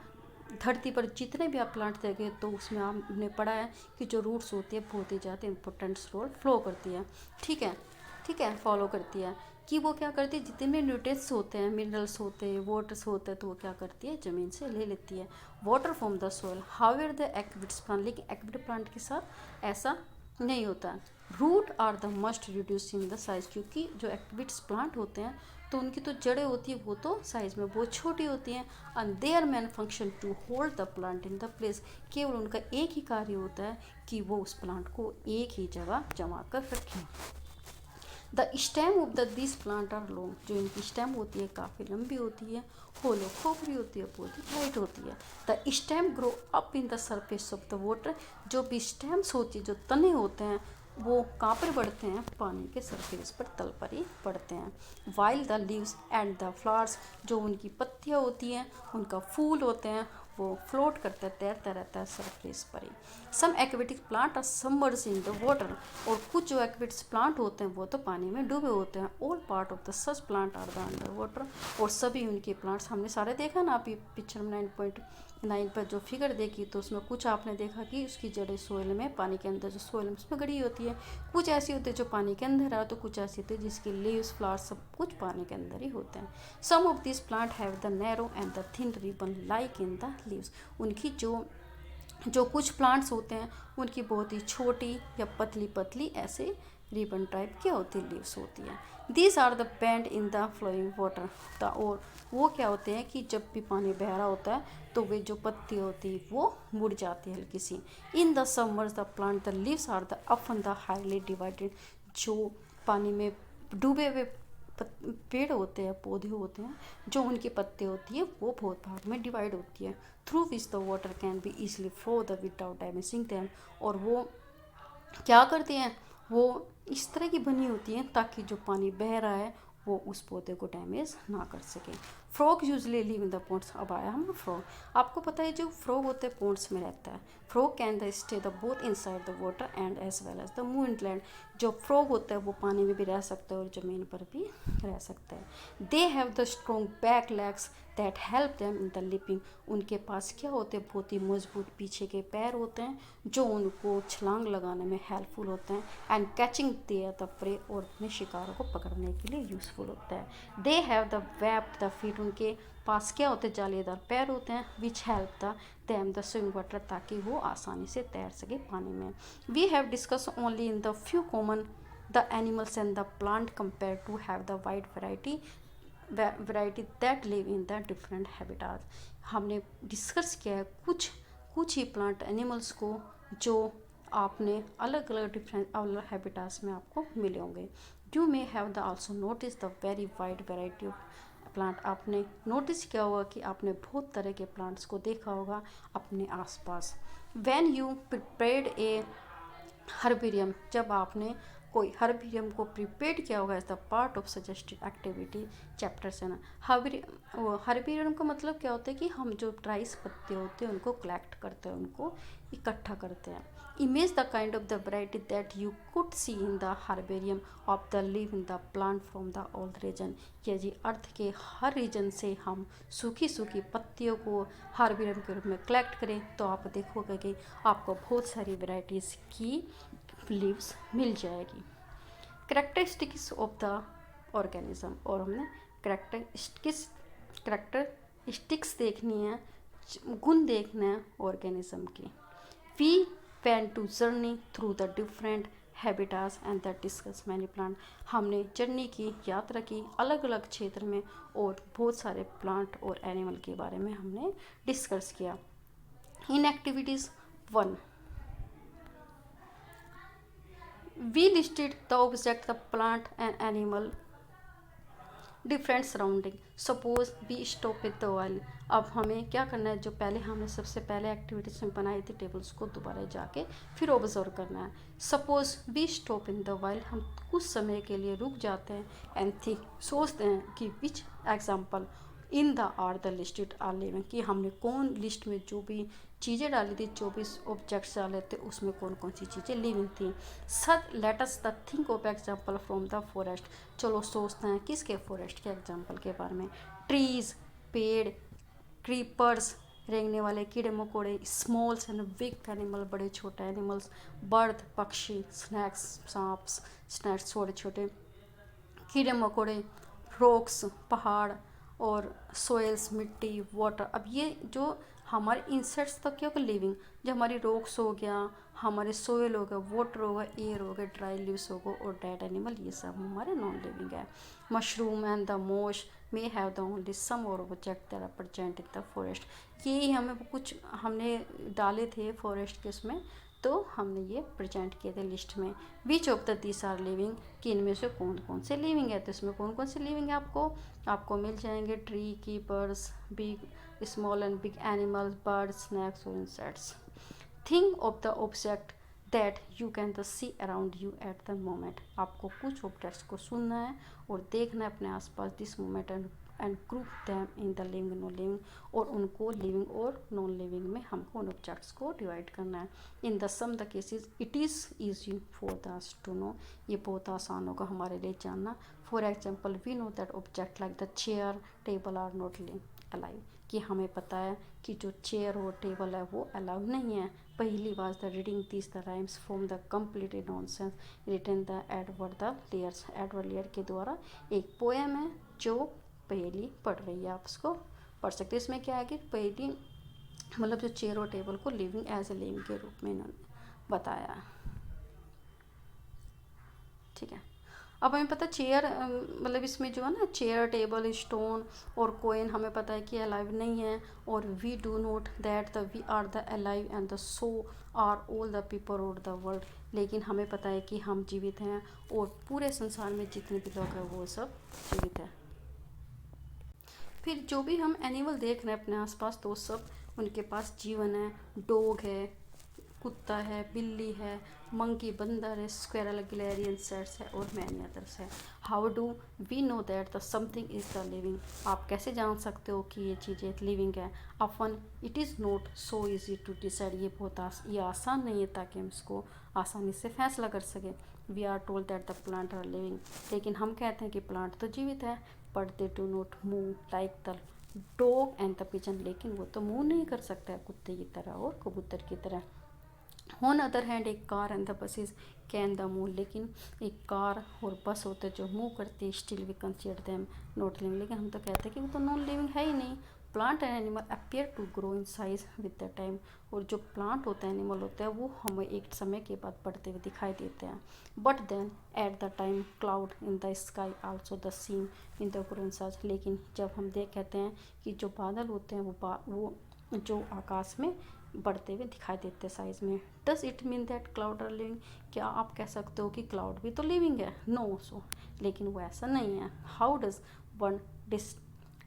धरती पर जितने भी आप प्लांट देखे तो उसमें आपने पढ़ा है कि जो रूट्स होती है बहुत ही ज़्यादा इंपॉर्टेंट रोल फ्लो करती है, ठीक है, फॉलो करती है कि वो क्या करती है, जितने भी न्यूट्रिएंट्स होते हैं, मिनरल्स होते हैं, वाटर्स होते हैं, तो वो क्या करती है ज़मीन से ले लेती है, water from the soil. However the aquatics plant, लेकिन एक्विड प्लांट के साथ ऐसा नहीं होता। Root are the must reduce in the size, क्योंकि जो एक्विड्स प्लांट होते हैं तो उनकी तो जड़ें होती है वो तो साइज में बहुत छोटी होती हैं। And their main function to hold the plant in the place, केवल उनका एक ही कार्य होता है कि वो उस प्लांट को एक ही जगह जमा कर रखें। The stem of the this plant are long, जो इनकी स्टेम होती है काफ़ी लंबी होती है, होलो खोखरी होती है, बहुत ही टाइट होती है। The stem grow up in the surface of the water, जो भी स्टेम्स होती है, जो तने होते हैं वो कहाँ पर बढ़ते हैं, पानी के सरफेस पर, तल पर ही बढ़ते हैं। While the leaves and the flowers, जो उनकी पत्तियाँ होती हैं, उनका फूल होते हैं, वो फ्लोट करता है, तैरता रहता है सरफेस पर ही। Some aquatic plant are submerged in the water, और कुछ जो एक्वेटिक प्लांट होते हैं वो तो पानी में डूबे होते हैं। All part of the such plant are the under water, और सभी उनके प्लांट्स हमने सारे देखा ना, आप ये पिक्चर में 9.9 पर जो फिगर देखी तो उसमें कुछ आपने देखा कि उसकी जड़ें सोइल में, पानी के अंदर जो सोइल में उसमें गड़ी होती है, कुछ ऐसी होती है जो पानी के अंदर है, तो कुछ ऐसी होती है जिसकी लीव्स, फ्लावर्स सब कुछ पानी के अंदर ही होते हैं। Some of this plant have the narrow and the thin ribbon like in the leaves, उनकी जो कुछ प्लांट्स होते हैं उनकी बहुत ही छोटी या पतली पतली ऐसे रिबन टाइप की होती लीव्स होती है। These are the bend in the flowing water, और वो क्या होते हैं कि जब भी पानी बह रहा होता है तो वे जो पत्ती होती है वो मुड़ जाती है हल्की सी। In the summers the plant the leaves are the often the highly divided, जो पानी में डूबे हुए पेड़ होते हैं, पौधे होते हैं, जो उनकी पत्ते होती है वो बहुत भाग में डिवाइड होती है। Through which the water can be easily flow the without damaging them, और वो क्या करती हैं, वो इस तरह की बनी होती हैं ताकि जो पानी बह रहा है वो उस पौधे को डैमेज ना कर सके। Frog usually live in the ponds, अब आया हम फ्रॉग, आपको पता है जो फ्रॉग होते हैं पॉन्ड्स में रहता है। Frog can the stay the both inside the water and as well as the move in land, जो फ्रॉग होता है वो पानी में भी रह सकता है और ज़मीन पर भी रह सकता है। They have the strong back legs that help them in the leaping, उनके पास क्या होते हैं, बहुत ही मजबूत पीछे के पैर होते हैं जो उनको छलांग लगाने में हेल्पफुल होते हैं। And catching their the prey, और अपने शिकारों को पकड़ने के लिए यूज़फुल होता है। They have the webbed the feet, उनके पास क्या होते हैं, जालीदार पैर होते हैं, which help the them the swim water, ताकि वो आसानी से तैर सके पानी में। We have discuss only in the few common the animals and the plant compare to have the wide variety that live in the different habitat, हमने discuss किया है कुछ ही प्लांट एनिमल्स को जो आपने अलग अलग डिफरेंट हैबिटाट्स में आपको मिले होंगे। You may have the also notice the very wide variety of plant, आपने नोटिस किया होगा कि आपने बहुत तरह के प्लांट्स को देखा होगा अपने आसपास। When you prepared a herbarium, जब आपने कोई हर्बेरियम को प्रिपेयर किया होगा as the part of suggested activity chapter से ना। हर्बेरियम का मतलब क्या होता है कि हम जो राइस पत्ते होते हैं उनको कलेक्ट करते हैं, उनको इकट्ठा करते हैं। Image the kind of the variety that you could see in the herbarium of the live in the plant from the all region. यदि अर्थ के हर रीजन से हम सूखी सूखी पत्तियों को हर्बेरियम के रूप में कलेक्ट करें तो आप देखोगे कि आपको बहुत सारी वैरायटीज़ की लीव्स मिल जाएगी। करेक्टरिस्टिक्स ऑफ द ऑर्गेनिज्म, और हमने करेक्टरिस्टिक्स देखनी है, गुण देखना है ऑर्गेनिज्म की। We went to journey through the different habitats and that discuss many plant। हमने जर्नी की, यात्रा की अलग अलग क्षेत्र में और बहुत सारे प्लांट और एनिमल के बारे में हमने डिस्कस किया। In activities 1 we listed the object, the plant and animal, different surrounding. Suppose we stop with the oil. अब हमें क्या करना है, जो पहले हमने सबसे पहले एक्टिविटीज में बनाई थी टेबल्स को दोबारा जाके फिर ऑब्जर्व करना है। Suppose we stop in the oil, हम कुछ समय के लिए रुक जाते हैं एंड थिंक, सोचते हैं कि which example in the are the listed are living, कि हमने कौन लिस्ट में जो भी चीज़ें डाली थी, 24 ऑब्जेक्ट्स डाले थे, उसमें कौन कौन सी चीज़ें लिविंग थी। Such let us the think of example from the forest. चलो सोचते हैं किसके, फॉरेस्ट के एग्जाम्पल के बारे में। ट्रीज, पेड़, क्रीपर्स, रेंगने वाले कीड़े मकोड़े, स्मॉल्स एंड बिग एनिमल, बड़े छोटे एनिमल्स, बर्ड, पक्षी, स्नैक्स, सांप्स, स्नैक्स, छोटे छोटे कीड़े मकोड़े, रॉक्स, पहाड़, और सोइल्स, मिट्टी, वाटर। अब ये जो हमारे इंसेक्ट्स तक क्या होगा, लिविंग, जो हमारी रॉक्स हो गया, हमारे सोइल हो गया, वाटर होगा, एयर हो गया, ड्राई लीव्स होगा और डेड एनिमल, ये सब हमारे नॉन लिविंग है। Mushroom and the moss may have the only some और object that are present in the forest. ये हमें कुछ हमने डाले थे फॉरेस्ट के उसमें, तो हमने ये प्रेजेंट किए थे लिस्ट में। Which of the this are living, कि इनमें से कौन कौन से लिविंग है, तो इसमें कौन कौन से लिविंग है आपको मिल जाएंगे। Tree, creepers, big small and big animals, birds, snakes और insects. Think of the object that you can the see around you at the moment. आपको कुछ ऑब्जेक्ट्स को सुनना है और देखना है अपने आसपास this moment and group them in the living non living, और उनको लिविंग और नॉन लिविंग में हमको उन ऑब्जेक्ट्स को डिवाइड करना है। In the some the cases it is easy for us to know, ये बहुत आसान होगा हमारे लिए जानना। For example we know that object like the chair, table are not alive, कि हमें पता है कि जो चेयर और टेबल है वो अलाउ नहीं है। पहली was the reading this the rhymes from the completed nonsense written the Edward the Lear's. Edward Lear के द्वारा एक पोएम है जो पहेली पढ़ रही है, आप उसको पढ़ सकते हैं। इसमें क्या है कि पहेली मतलब जो चेयर और टेबल को लिविंग एज ए लिविंग के रूप में इन्होंने बताया है। ठीक है, अब हमें पता चेयर मतलब इसमें जो है ना चेयर, टेबल, स्टोन और कोइन हमें पता है कि अलाइव नहीं है, और we do note that the we are the alive and the so are all the people of the world. लेकिन हमें पता है कि हम जीवित हैं और पूरे संसार में जितने भी लोग हैं वो सब जीवित है। फिर जो भी हम एनिमल देख रहे हैं अपने आसपास तो सब उनके पास जीवन है। डॉग है, कुत्ता है, बिल्ली है, मंकी, बंदर है, स्क्वेरल, गिलहरी, इंसेक्ट्स है और मैनी अदर्स है। How do we know that the something is the living. आप कैसे जान सकते हो कि ये चीज़ें लिविंग है। often it is not so easy to decide, ये बहुत ये आसान नहीं है ताकि हम इसको आसानी से फैसला कर सकें। We are told that the plant are living, लेकिन हम कहते हैं कि प्लांट तो जीवित है, but they do not move like the dog and the pigeon, लेकिन वो तो मूव नहीं कर सकता है कुत्ते की तरह और कबूतर की तरह। ऑन अदर हैंड एक car and the buses can the move, लेकिन एक कार और बस होते हैं जो मूव करते हैं, still we consider them not living, लेकिन हम तो कहते हैं कि वो तो नॉन लिविंग है ही नहीं। Plant and animal appear to grow in size with the time, और जो प्लांट होता है, एनिमल होता है, वो हमें एक समय के बाद बढ़ते हुए दिखाई देते हैं। But then at the time cloud in the sky also the seem in the grow in size, लेकिन जब हम कहते हैं कि जो बादल होते हैं वो जो आकाश में बढ़ते हुए दिखाई देते हैं साइज में। Does it mean that cloud are living, क्या आप कह सकते हो कि क्लाउड भी तो लिविंग है? नो सो, लेकिन वो ऐसा नहीं है। हाउ डज वन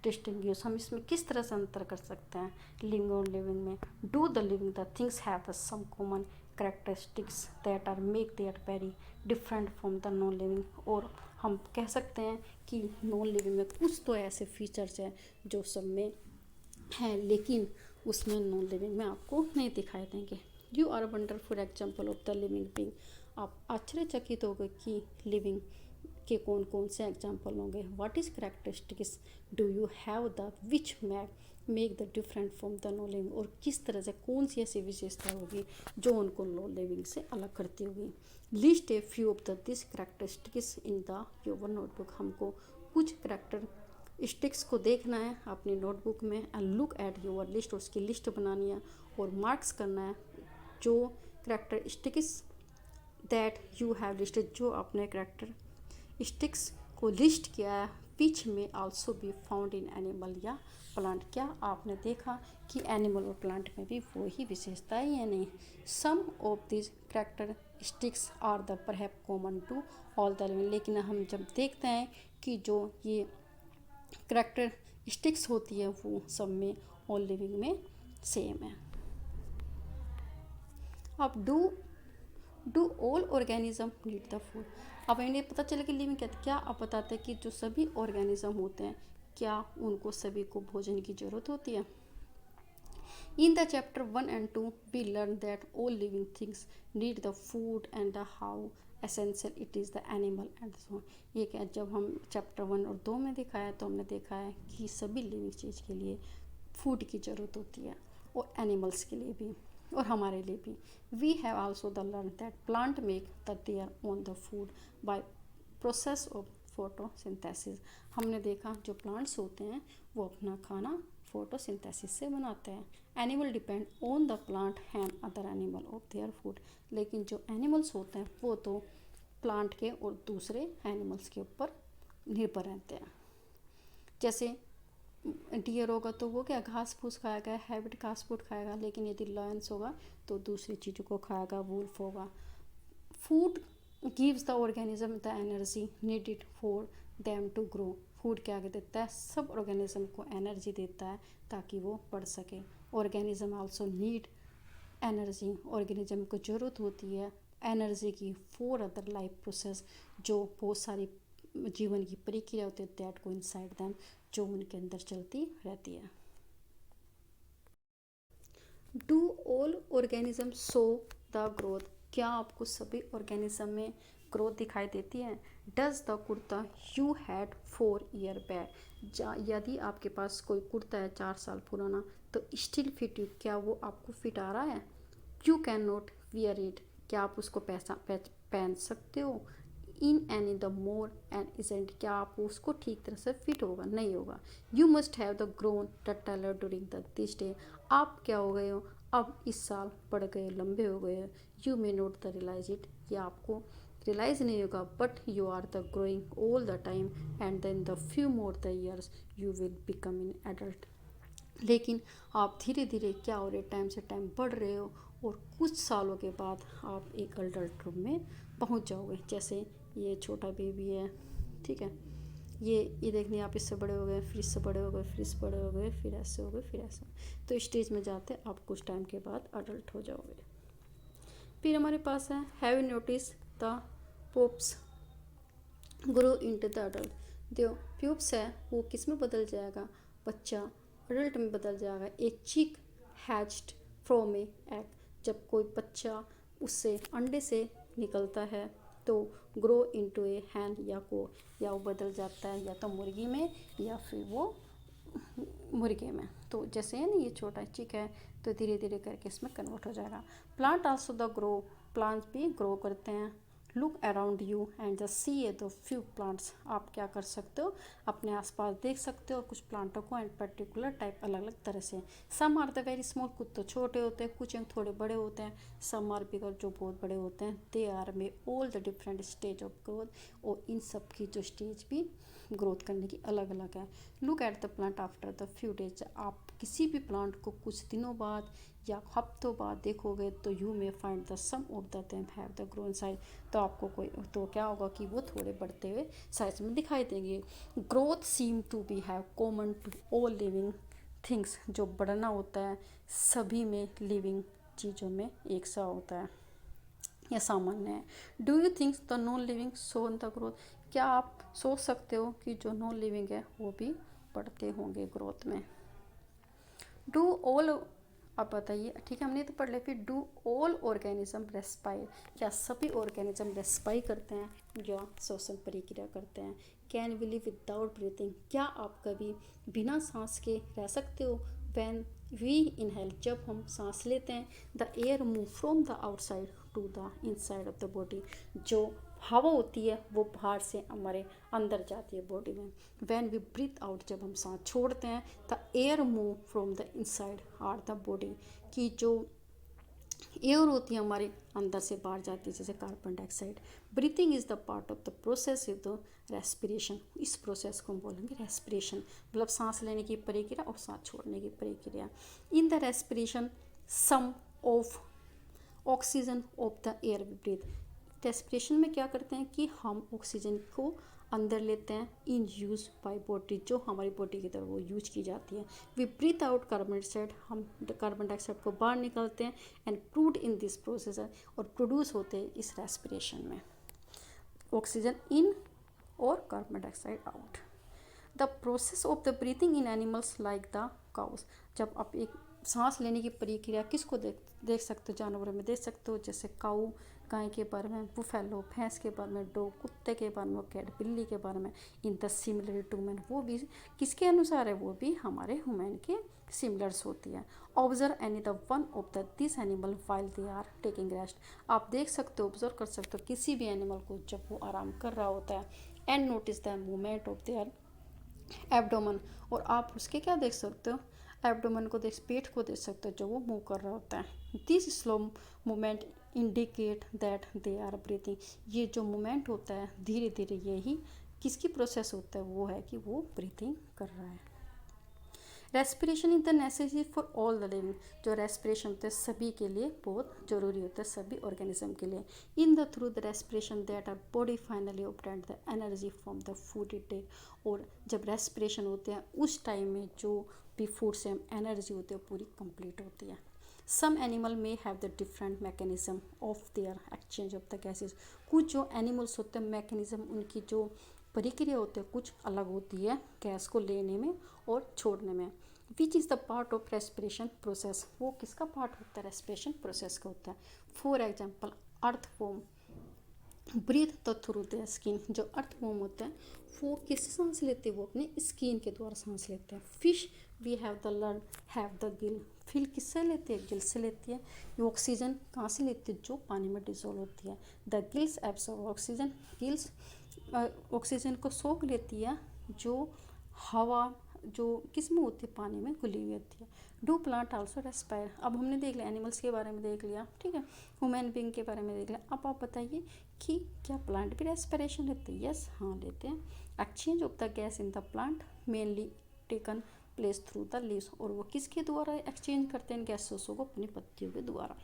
डिस्टिंग्विश, हम इसमें किस तरह से अंतर कर सकते हैं लिविंग और लिविंग में? Do the living the things have the some common characteristics that are make that very different from the non living. और हम कह सकते हैं कि नॉन लिविंग में कुछ तो ऐसे फीचर्स हैं जो सब में हैं, लेकिन उसमें नॉन लिविंग में आपको नहीं दिखाई देंगे। You are wonderful example of the living being. आप आश्चर्यचकित हो गए कि लिविंग के कौन कौन से एग्जाम्पल होंगे। What is characteristics do you have the which make the different from the non living. और किस तरह से कौन सी ऐसी विशेषता होगी जो उनको नॉन लिविंग से अलग करती होगी। List a few of the this characteristics in the your notebook. हमको कुछ करेक्टरिस्टिक्स को देखना है अपनी नोटबुक में and look at your list. उसकी लिस्ट बनानी है और मार्क्स करना है जो characteristics that you have listed, जो अपने करेक्टरिस्टिक्स को लिस्ट किया है। विच में also be found in animal या प्लांट। क्या आपने देखा कि एनिमल और प्लांट में भी वो ही विशेषता है या नहीं। Some of this characteristics are the perhaps common to all the living. लेकिन हम जब देखते हैं कि जो ये करेक्टरिस्टिक्स होती है वो सब में ऑल लिविंग में सेम है। अब do all organism need the food. अब इन्हें पता चला कि लिविंग क्या आप बताते हैं कि जो सभी ऑर्गेनिज्म होते हैं क्या उनको सभी को भोजन की जरूरत होती है। In the chapter 1 and 2 we learn that all living things need the food and the how essential it is the animal and so. ये क्या जब हम चैप्टर 1 और 2 में देखा है तो हमने देखा है कि सभी लिविंग चीज़ के लिए फूड की ज़रूरत होती है और एनिमल्स के लिए भी और हमारे लिए भी। We have also the learn that plant make the their own the food by process of photosynthesis. हमने देखा जो प्लांट्स होते हैं वो अपना खाना फोटोसिंथेसिस से बनाते हैं। Animal depend on the plant and other animal of their food. लेकिन जो एनिमल्स होते हैं वो तो प्लांट के और दूसरे एनिमल्स के ऊपर निर्भर रहते हैं। जैसे डियर होगा तो वो क्या घास फूस खाएगा, हैबिट घास फूस खाएगा। लेकिन यदि लायंस होगा तो दूसरी चीज़ों को खाएगा, वुल्फ होगा। Food gives the organism the energy needed for them to grow. Food क्या देता है, सब ऑर्गेनिज्म को एनर्जी देता है ताकि वो बढ़ सके। Organism also need energy. Organism को ज़रूरत होती है एनर्जी की फॉर अदर लाइफ प्रोसेस, जो बहुत सारी जीवन की प्रक्रिया होती है दैट को इनसाइड दैम, जो उनके अंदर चलती रहती है। Do all organism show the growth. क्या आपको सभी ऑर्गेनिज्म में ग्रोथ दिखाई देती है। Does the kurta you had 4 year back. यदि आपके पास कोई कुर्ता है 4 साल पुराना तो स्टिल फिट यू, क्या वो आपको फिट आ रहा है। You can not wear it. क्या आप उसको पहन सकते हो। In any the more and isn't. क्या आप उसको ठीक तरह से फिट होगा, नहीं होगा। You must have the grown the taller during the this day. आप क्या हो गए हो, अब इस साल बढ़ गए, लंबे हो गए। You may not the realise it. या आपको रियलाइज नहीं होगा, but you are the growing all the time and then the few more the years you will become in adult. लेकिन आप धीरे धीरे क्या हो रहे, टाइम से टाइम बढ़ रहे हो और कुछ सालों के बाद आप एक अडल्ट रूप में पहुंच जाओगे। जैसे ये छोटा बेबी है, ठीक है, ये देखने आप इससे बड़े हो गए, फिर इससे बड़े हो गए, फिर इससे बड़े हो गए, फिर ऐसे हो गए, फिर ऐसे। तो स्टेज में जाते आप कुछ टाइम के बाद अडल्ट हो जाओगे। फिर हमारे पास है have you notice the pops grow into the adult. जो प्यूप्स है वो किस में बदल जाएगा, बच्चा अडल्ट में बदल जाएगा। ए चिक हैच्ड फ्रॉम ए एग। जब कोई बच्चा उससे अंडे से निकलता है तो ग्रो इनटू ए हैन, या वो बदल जाता है या तो मुर्गी में या फिर वो मुर्गे में। तो जैसे है ना ये छोटा चिक है तो धीरे धीरे करके इसमें कन्वर्ट हो जाएगा। Plant also the grow. Plants भी ग्रो करते हैं। Look around you and just see A the few plants. आप क्या कर सकते हो, अपने आसपास देख सकते हो कुछ प्लांटों को एंड पर्टिकुलर टाइप अलग अलग तरह से। Some are the very small, कुछ तो छोटे होते हैं, कुछ थोड़े बड़े होते हैं। सम आर बिगर, जो बहुत बड़े होते हैं। दे आर में all the different stage of growth. और इन सब की जो स्टेज भी ग्रोथ करने की अलग अलग है। Look at the plant after the few days. आप किसी भी प्लांट को कुछ दिनों बाद या हफ्तों बाद देखोगे तो you may find the some of the them have the grown size. तो आपको कोई तो क्या होगा कि वो थोड़े बढ़ते हुए साइज में दिखाई देंगे। Growth seem to be have common to all living things. जो बढ़ना होता है सभी में लिविंग चीज़ों में एक सा होता है। या सामान्य है। Do you think the non living so in the growth, क्या आप सोच सकते हो कि जो नॉन लिविंग है वो भी बढ़ते होंगे ग्रोथ में। डू ऑल, आप बताइए, ठीक है हमने तो पढ़ लिया। फिर डू ऑल ऑर्गेनिज्म रेस्पायर, क्या सभी ऑर्गेनिज्म रेस्पायर करते हैं या श्वसन प्रक्रिया करते हैं। Can we live without breathing, क्या आप कभी बिना सांस के रह सकते हो। वैन वी इनहेल, जब हम सांस लेते हैं, the air move from the outside to the inside of the body, जो हवा होती है वो बाहर से हमारे अंदर जाती है बॉडी में। वैन वी ब्रीथ आउट, जब हम सांस छोड़ते हैं, the air move from the inside are the body, की जो एयर होती है हमारे अंदर से बाहर जाती है, जैसे carbon dioxide. Breathing is the part of the process of the respiration, इस प्रोसेस को हम बोलेंगे रेस्पिरेशन, मतलब सांस लेने की प्रक्रिया और सांस छोड़ने की प्रक्रिया। In the respiration some of oxygen of the air we breathe, respiration में क्या करते हैं कि हम ऑक्सीजन को अंदर लेते हैं इन यूज बाय बॉडी, जो हमारी बॉडी की तरफ वो यूज की जाती है। We breathe out carbon dioxide, हम कार्बन डाइऑक्साइड को बाहर निकालते हैं and proud in this process, और प्रोड्यूस होते हैं इस रेस्पिरेशन में, ऑक्सीजन इन और carbon dioxide out. The process of the breathing in animals like the cows, जब आप एक सांस लेने की प्रक्रिया किसको देख सकते हो, जानवरों में देख सकते हो, जैसे काऊ गाय के बारे में, बुफेलो भैंस के बारे में, डॉग कुत्ते के बारे में, कैट बिल्ली के बारे में। In the similar to man, वो भी किसके अनुसार है, वो भी हमारे ह्यूमन के सिमिलर्स होती है। Observe any the one of the this animal while they are taking rest, आप देख सकते हो, ऑब्जर्व कर सकते हो किसी भी एनिमल को जब वो आराम कर रहा होता है। And notice the movement of their abdomen, और आप उसके क्या देख सकते हो, एब्डोमन को देख, पेट को देख सकते हो जो वो मूव कर रहा होता है। This slow movement indicate that they are breathing, ये जो मूवमेंट होता है धीरे धीरे, यही किसकी प्रोसेस होता है, वो है कि वो ब्रीथिंग कर रहा है। Respiration is the necessary for all the living, जो रेस्पिरेशन होता है सभी के लिए बहुत जरूरी होता है, सभी ऑर्गेनिज्म के लिए। In the through the respiration that our body finally obtain the energy from the food it take, और जब रेस्पिरेशन होते हैं उस टाइम में जो भी फूड से हम एनर्जी होती है पूरी कंप्लीट होती है। सम एनिमल में have the different mechanism of their exchange of the gases, कुछ जो एनिमल्स होते हैं मैकेनिज्म उनकी जो प्रक्रिया होती है कुछ अलग होती है गैस को लेने में और छोड़ने में। Which is the part of respiration process, वो किसका पार्ट होता है, रेस्पिरेशन प्रोसेस का होता है। For example earthworm breathe the through the skin, जो अर्थवॉर्म होता है वो किससे सांस लेते हैं, वो अपने स्किन के द्वारा सांस लेते हैं। Fish we have the learn have the gill, फिल किससे लेते हैं, गिल से लेती है। ये ऑक्सीजन कहाँ से लेती है, जो पानी में डिजोल्व होती है। The gills absorb oxygen, gills oxygen को सोख लेती है, जो हवा जो किस में होती है, पानी में घुली हुई होती है। डू प्लांट आल्सो रेस्पायर, अब हमने देख लिया एनिमल्स के बारे में देख लिया, ठीक है, ह्यूमन बीइंग के बारे में देख लिया। अब आप बताइए कि क्या प्लांट भी रेस्पिरेशन लेते हैं। यस, हाँ लेते हैं। Exchange of the gas in the plant mainly taken place through the leaves, और वो किसके द्वारा एक्सचेंज करते हैं गैसों को, अपनी पत्तियों के द्वारा।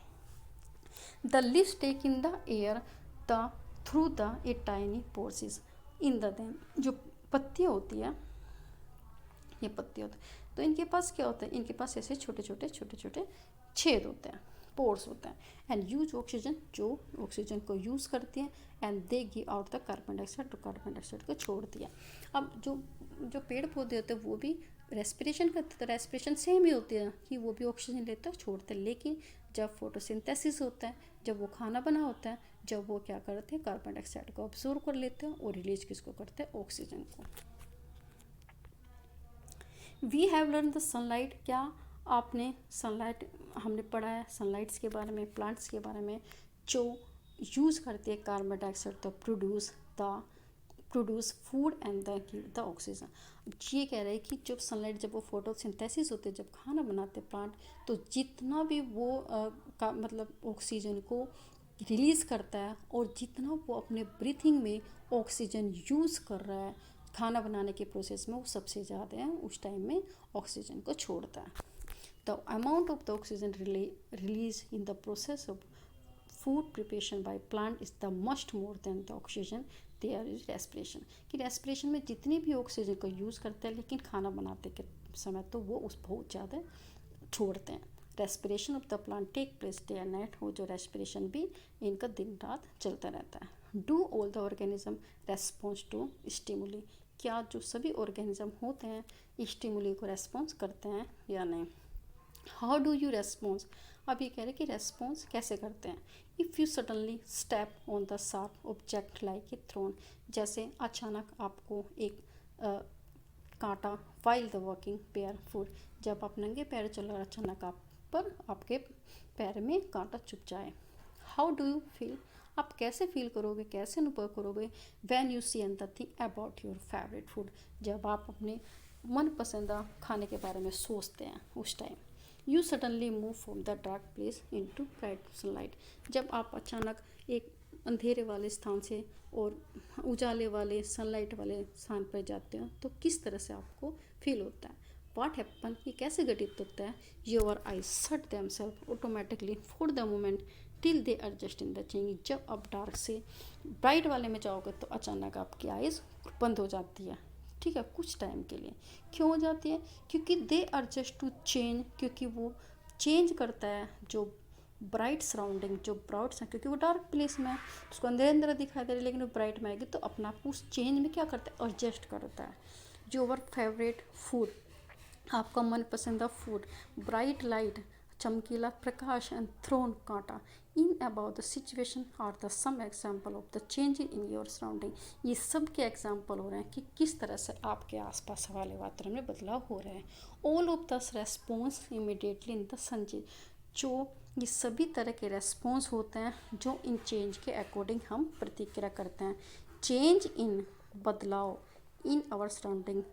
The leaves take in the air the through the a tiny pores in the them, जो पत्तियाँ होती है, ये पत्ते होते हैं तो इनके पास क्या होता है, इनके पास ऐसे छोटे छोटे छेद होते हैं, पोर्स होते हैं। एंड यूज ऑक्सीजन, जो ऑक्सीजन को यूज़ करती है, and they give out the carbon dioxide, तो कार्बन डाइऑक्साइड को छोड़ दिया। अब जो पेड़ पौधे होते हैं वो भी रेस्पिरेशन करते हैं, तो रेस्पिरेशन सेम ही होती है कि वो भी ऑक्सीजन लेते हैं छोड़ते हैं, लेकिन जब फोटोसिंथेसिस होता है, जब वो खाना बना होता है, जब वो क्या करते हैं, कार्बन डाइऑक्साइड को अब्सॉर्ब कर लेते हैं और रिलीज किसको करते हैं, ऑक्सीजन को। We have learn the sunlight, क्या आपने सनलाइट, हमने पढ़ा है सनलाइट्स के बारे में, प्लांट्स के बारे में, जो यूज़ करती है कार्बन डाइऑक्साइड तो produce food and the give the oxygen. ये कह रहे हैं कि जब सनलाइट, जब वो फोटोसिंथेसिस होते हैं, जब खाना बनाते प्लांट, तो जितना भी वो मतलब ऑक्सीजन को रिलीज़ करता है, और जितना वो अपने ब्रीथिंग में ऑक्सीजन यूज़ कर रहा है खाना बनाने के प्रोसेस में, वो सबसे ज़्यादा है उस टाइम में ऑक्सीजन को छोड़ता है। The amount of the oxygen release in the process of food preparation by plant is the must more than the oxygen there is respiration, कि रेस्पिरेशन में जितनी भी ऑक्सीजन को यूज़ करते हैं, लेकिन खाना बनाते के समय तो वो उस बहुत ज़्यादा छोड़ते हैं। Respiration of the plant take place day and night, वो जो रेस्पिरेशन भी इनका दिन रात चलता रहता है। Do all the organism response to stimuli, क्या जो सभी ऑर्गेनिज्म होते हैं स्टिमुली को रेस्पॉन्स करते हैं या नहीं। हाउ डू यू रेस्पॉन्स, अब ये कह रहे कि रेस्पॉन्स कैसे करते हैं। If you suddenly step on the sharp object like a thorn, जैसे अचानक आपको एक कांटा, while the walking bare foot, जब आप नंगे पैर चल रहे अचानक आप पर आपके पैर में कांटा चुभ जाए। हाउ डू यू फील, आप कैसे फील करोगे, कैसे अनुभव करोगे। When you see anything about your favourite food, जब आप अपने मनपसंदा खाने के बारे में सोचते हैं उस time. You suddenly move from the dark place into bright sunlight, जब आप अचानक एक अंधेरे वाले स्थान से और उजाले वाले सनलाइट वाले स्थान पर जाते हो तो किस तरह से आपको फील होता है। व्हाट हैपन, ये कैसे घटित होता है। Your eyes shut themselves automatically for the moment till they adjust in the change, जब आप डार्क से ब्राइट वाले में जाओगे तो अचानक आपकी आइज़ बंद हो जाती है, ठीक है, कुछ टाइम के लिए। क्यों हो जाती है, क्योंकि दे एडजस्ट टू चेंज, क्योंकि वो चेंज करता है जो ब्राइट सराउंडिंग, जो ब्राउट है, क्योंकि वो डार्क प्लेस में है उसको अंधेरे अंदर दिखाई दे रहा है, लेकिन वो ब्राइट में आएगी तो अपना उस चेंज में क्या करता है, एडजस्ट करता है। योर फेवरेट फूड, आपका मनपसंदा फूड, ब्राइट लाइट, चमकीला प्रकाश एंड थ्रोन कांटा, in about the situation are the some example of the change in your surrounding, ये सब के एग्जाम्पल हो रहे हैं कि किस तरह से आपके आसपास वाले वातावरण में बदलाव हो रहे हैं। All of the response immediately in the changes, जो ये सभी तरह के रेस्पॉन्स होते हैं जो इन चेंज के अकॉर्डिंग हम प्रतिक्रिया करते हैं। चेंज इन, बदलाव, इन आवर सराउंडिंग,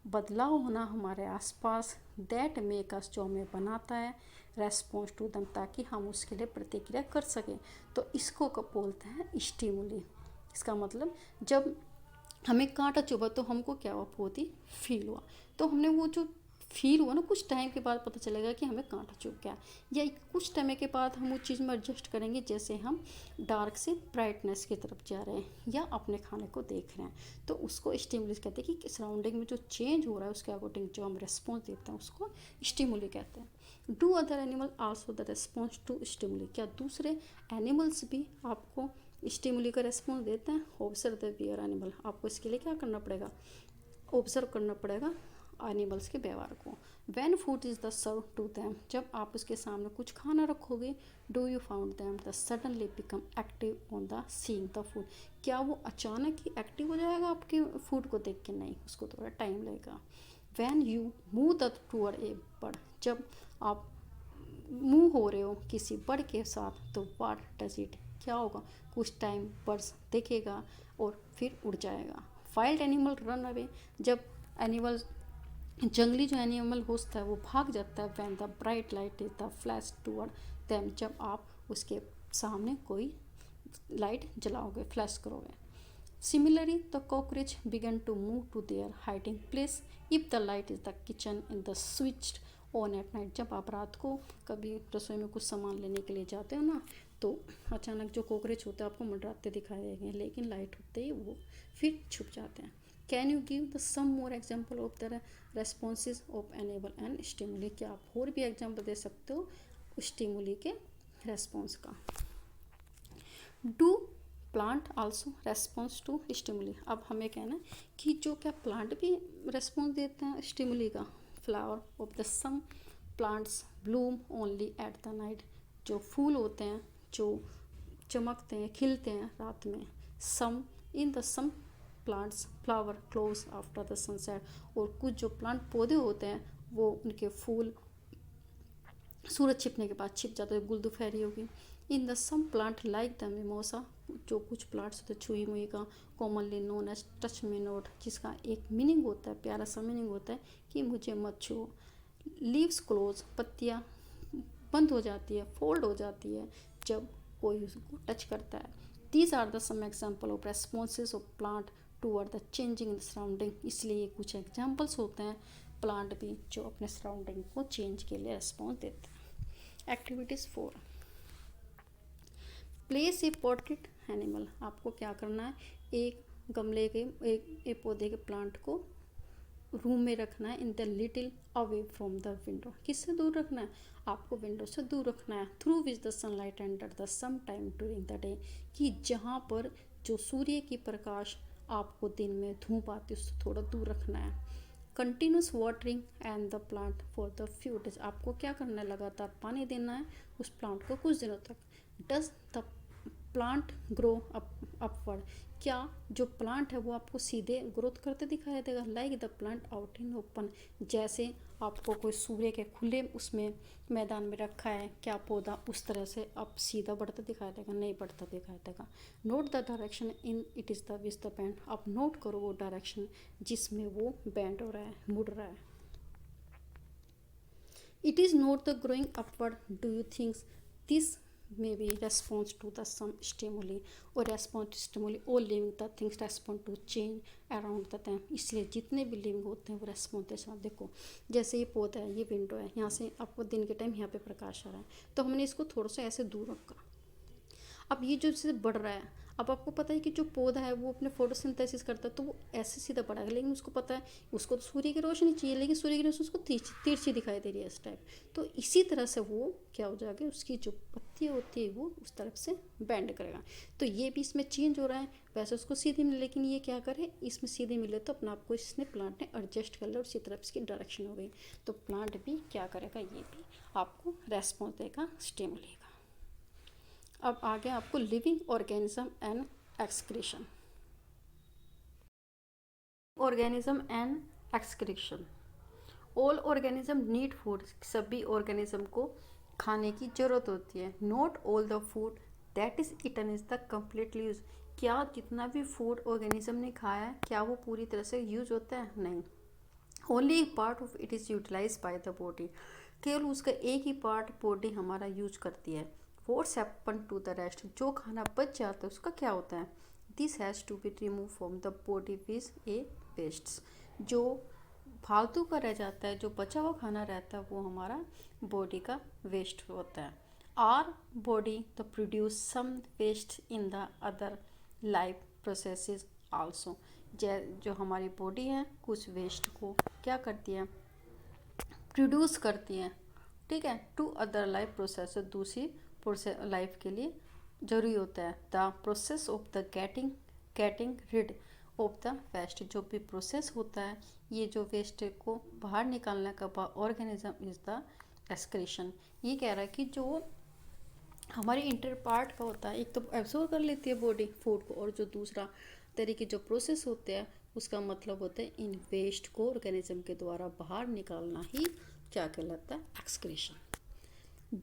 बदलाव होना हमारे आसपास, दैट मेक अस, जो हमें बनाता है, रेस्पॉन्स टू दम, ताकि हम उसके लिए प्रतिक्रिया कर सकें। तो इसको कब बोलते हैं, स्टिमुली। इसका मतलब जब हमें कांटा चुभा तो हमको क्या हुआ, बहुत ही फील हुआ, तो हमने वो जो फील हुआ ना कुछ टाइम के बाद पता चलेगा कि हमें कांटा चुभ गया, या कुछ टाइम के बाद हम उस चीज़ में एडजस्ट करेंगे, जैसे हम डार्क से ब्राइटनेस की तरफ जा रहे हैं या अपने खाने को देख रहे हैं, तो उसको स्टिमुलस कहते हैं कि सराउंडिंग में जो चेंज हो रहा है उसके अकॉर्डिंग जो हम रेस्पॉन्स देते हैं उसको स्टिमुली कहते हैं। Do other animal also the response to stimuli, क्या दूसरे एनिमल्स भी आपको स्टिमुली का रेस्पॉन्स देते हैं। ऑब्जर्व द बिहेवियर एनिमल, आपको इसके लिए क्या करना पड़ेगा, ऑब्जर्व करना पड़ेगा एनिमल्स के व्यवहार को। When food is the serve to them, जब आप उसके सामने कुछ खाना रखोगे, do you found them the suddenly become active on the seeing the food, क्या वो अचानक ही एक्टिव हो जाएगा आपके फूड को देख के, नहीं, उसको थोड़ा टाइम लगेगा। When you move the toward a bird, जब आप मूव हो रहे हो किसी बर्ड के साथ तो व्हाट डज इट, क्या होगा, कुछ टाइम बर्ड्स देखेगा और फिर उड़ जाएगा। वाइल्ड एनिमल रन अवे, जब एनिमल, जंगली जो एनिमल होता है वो भाग जाता है। When the bright light is the flash toward them, जब आप उसके सामने कोई लाइट जलाओगे, फ्लैश करोगे। Similarly the cockroach began to move to their hiding place if the light is the kitchen in the switched on at night, जब आप रात को कभी रसोई में कुछ सामान लेने के लिए जाते हो ना, तो अचानक जो कॉकरोच होते हैं आपको मंडराते दिखाई देंगे, लेकिन लाइट होते ही वो फिर छुप जाते हैं। Can you give the some more example of the responses of enable and stimuli, क्या आप और भी एग्जाम्पल दे सकते हो स्टिमुली के रेस्पॉन्स का। Do plant also response to stimuli, अब हमें कहना है कि जो क्या प्लांट भी रेस्पॉन्स देते हैं स्टिमुली का। Flower of the some plants bloom only at the night, जो फूल होते हैं जो चमकते हैं, खिलते हैं रात में। Some in the some plants flower close after the sunset, और कुछ जो प्लांट पौधे होते हैं वो उनके फूल सूरज छिपने के बाद छिप जाते हैं, गुल दोपहरी होगी। In the some plant like the mimosa, जो कुछ प्लांट्स होते हैं छुई मुई का, commonly known as touch me not, जिसका एक मीनिंग होता है, प्यारा सा मीनिंग होता है कि मुझे मत छुओ। लीव्स क्लोज, पत्तियाँ बंद हो जाती है, फोल्ड हो जाती है जब कोई उसको टच करता है। These are the some example of responses of plant toward the changing in surrounding, इसलिए कुछ एग्जाम्पल्स होते हैं प्लांट भी जो अपने सराउंडिंग को चेंज के लिए रिस्पॉन्स देते हैं। Activities 4, place a portrait animal, आपको क्या करना है, एक गमले के एक पौधे के प्लांट को रूम में रखना है, in the little away from the window. किससे दूर रखना है? आपको विंडो से दूर रखना है। Through which the sunlight enter the some time during the day, कि जहाँ पर जो सूर्य की प्रकाश आपको दिन में धूप आती है उससे थोड़ा दूर रखना है। Continuous watering and the plant for the few days, आपको क्या करना है? लगातार पानी देना है उस प्लांट को कुछ दिनों तक। Does the plant grow upward, क्या जो प्लांट है वो आपको सीधे ग्रोथ करते दिखाई देगा? Like the plant out in open, जैसे आपको कोई सूर्य के खुले उसमें मैदान में रखा है, क्या पौधा उस तरह से अब सीधा बढ़ता दिखाई देगा? नहीं बढ़ता दिखाई देगा। Note the direction in it is the which the band, आप नोट करो वो डायरेक्शन जिसमें वो बैंड हो रहा है, मुड़ रहा है। It is not the growing upward, do you think this may be response to the some stimuli or response to stimuli, all living the things respond to change around the time, इसलिए जितने भी living होते हैं वो response के साथ। देखो जैसे ये पौधा है, ये विंडो है, यहाँ से आपको दिन के टाइम यहाँ पे प्रकाश आ रहा है तो हमने इसको थोड़ा सा ऐसे दूर रखा। अब ये जो इससे बढ़ रहा है, अब आपको पता है कि जो पौधा है वो अपने फोटोसिंथेसिस करता है तो वो ऐसे सीधा बढ़ाएगा, लेकिन उसको पता है उसको तो सूर्य की रोशनी चाहिए, लेकिन सूर्य की रोशनी उसको तिरछी दिखाई दे रही है इस टाइप। तो इसी तरह से वो क्या हो जाएगा, उसकी जो पत्तियाँ होती है वो उस तरफ से बैंड करेगा। तो ये भी इसमें चेंज हो रहा है, वैसे उसको सीधे मिले, लेकिन ये क्या करे, इसमें सीधे मिले तो अपना आपको इसने प्लांट ने एडजस्ट कर लिया और उसी तरफ इसकी डायरेक्शन हो गई। तो प्लांट भी क्या करेगा, ये भी आपको रेस्पॉन्स देगा, स्टिमुलेगा। अब आ गया आपको living organism and excretion. Organism and excretion, all organism need food, सभी ऑर्गेनिज्म को खाने की जरूरत होती है। Not all the food that is eaten is the completely use, क्या जितना भी फूड ऑर्गेनिज्म ने खाया है क्या वो पूरी तरह से यूज होता है? नहीं। ओनली एक part of it is utilize by the body, केवल उसका एक ही पार्ट बॉडी हमारा यूज करती है। What's happen to the rest, जो खाना बच जाता है उसका क्या होता है? This has to be remove from the body with a wastes, जो फालतू का रह जाता है, जो बचा हुआ खाना रहता है वो हमारा बॉडी का वेस्ट होता है। Our body the produce some waste in the other life processes also, जो हमारी बॉडी है कुछ वेस्ट को क्या करती है, प्रोड्यूस करती है, ठीक है, टू अदर लाइफ प्रोसेस, दूसरी प्रोसेस लाइफ के लिए जरूरी होता है। The process of the getting rid of the waste, जो भी प्रोसेस होता है ये जो वेस्ट को बाहर निकालने का ऑर्गेनिज्म इज द एक्सक्रीशन। ये कह रहा है कि जो हमारे इंटर पार्ट का होता है, एक तो एब्जॉर्ब कर लेती है बॉडी फूड को, और जो दूसरा तरीके जो प्रोसेस होते हैं उसका मतलब होता है इन वेस्ट को ऑर्गेनिज्म के द्वारा बाहर निकालना ही क्या कहलाता है, excretion.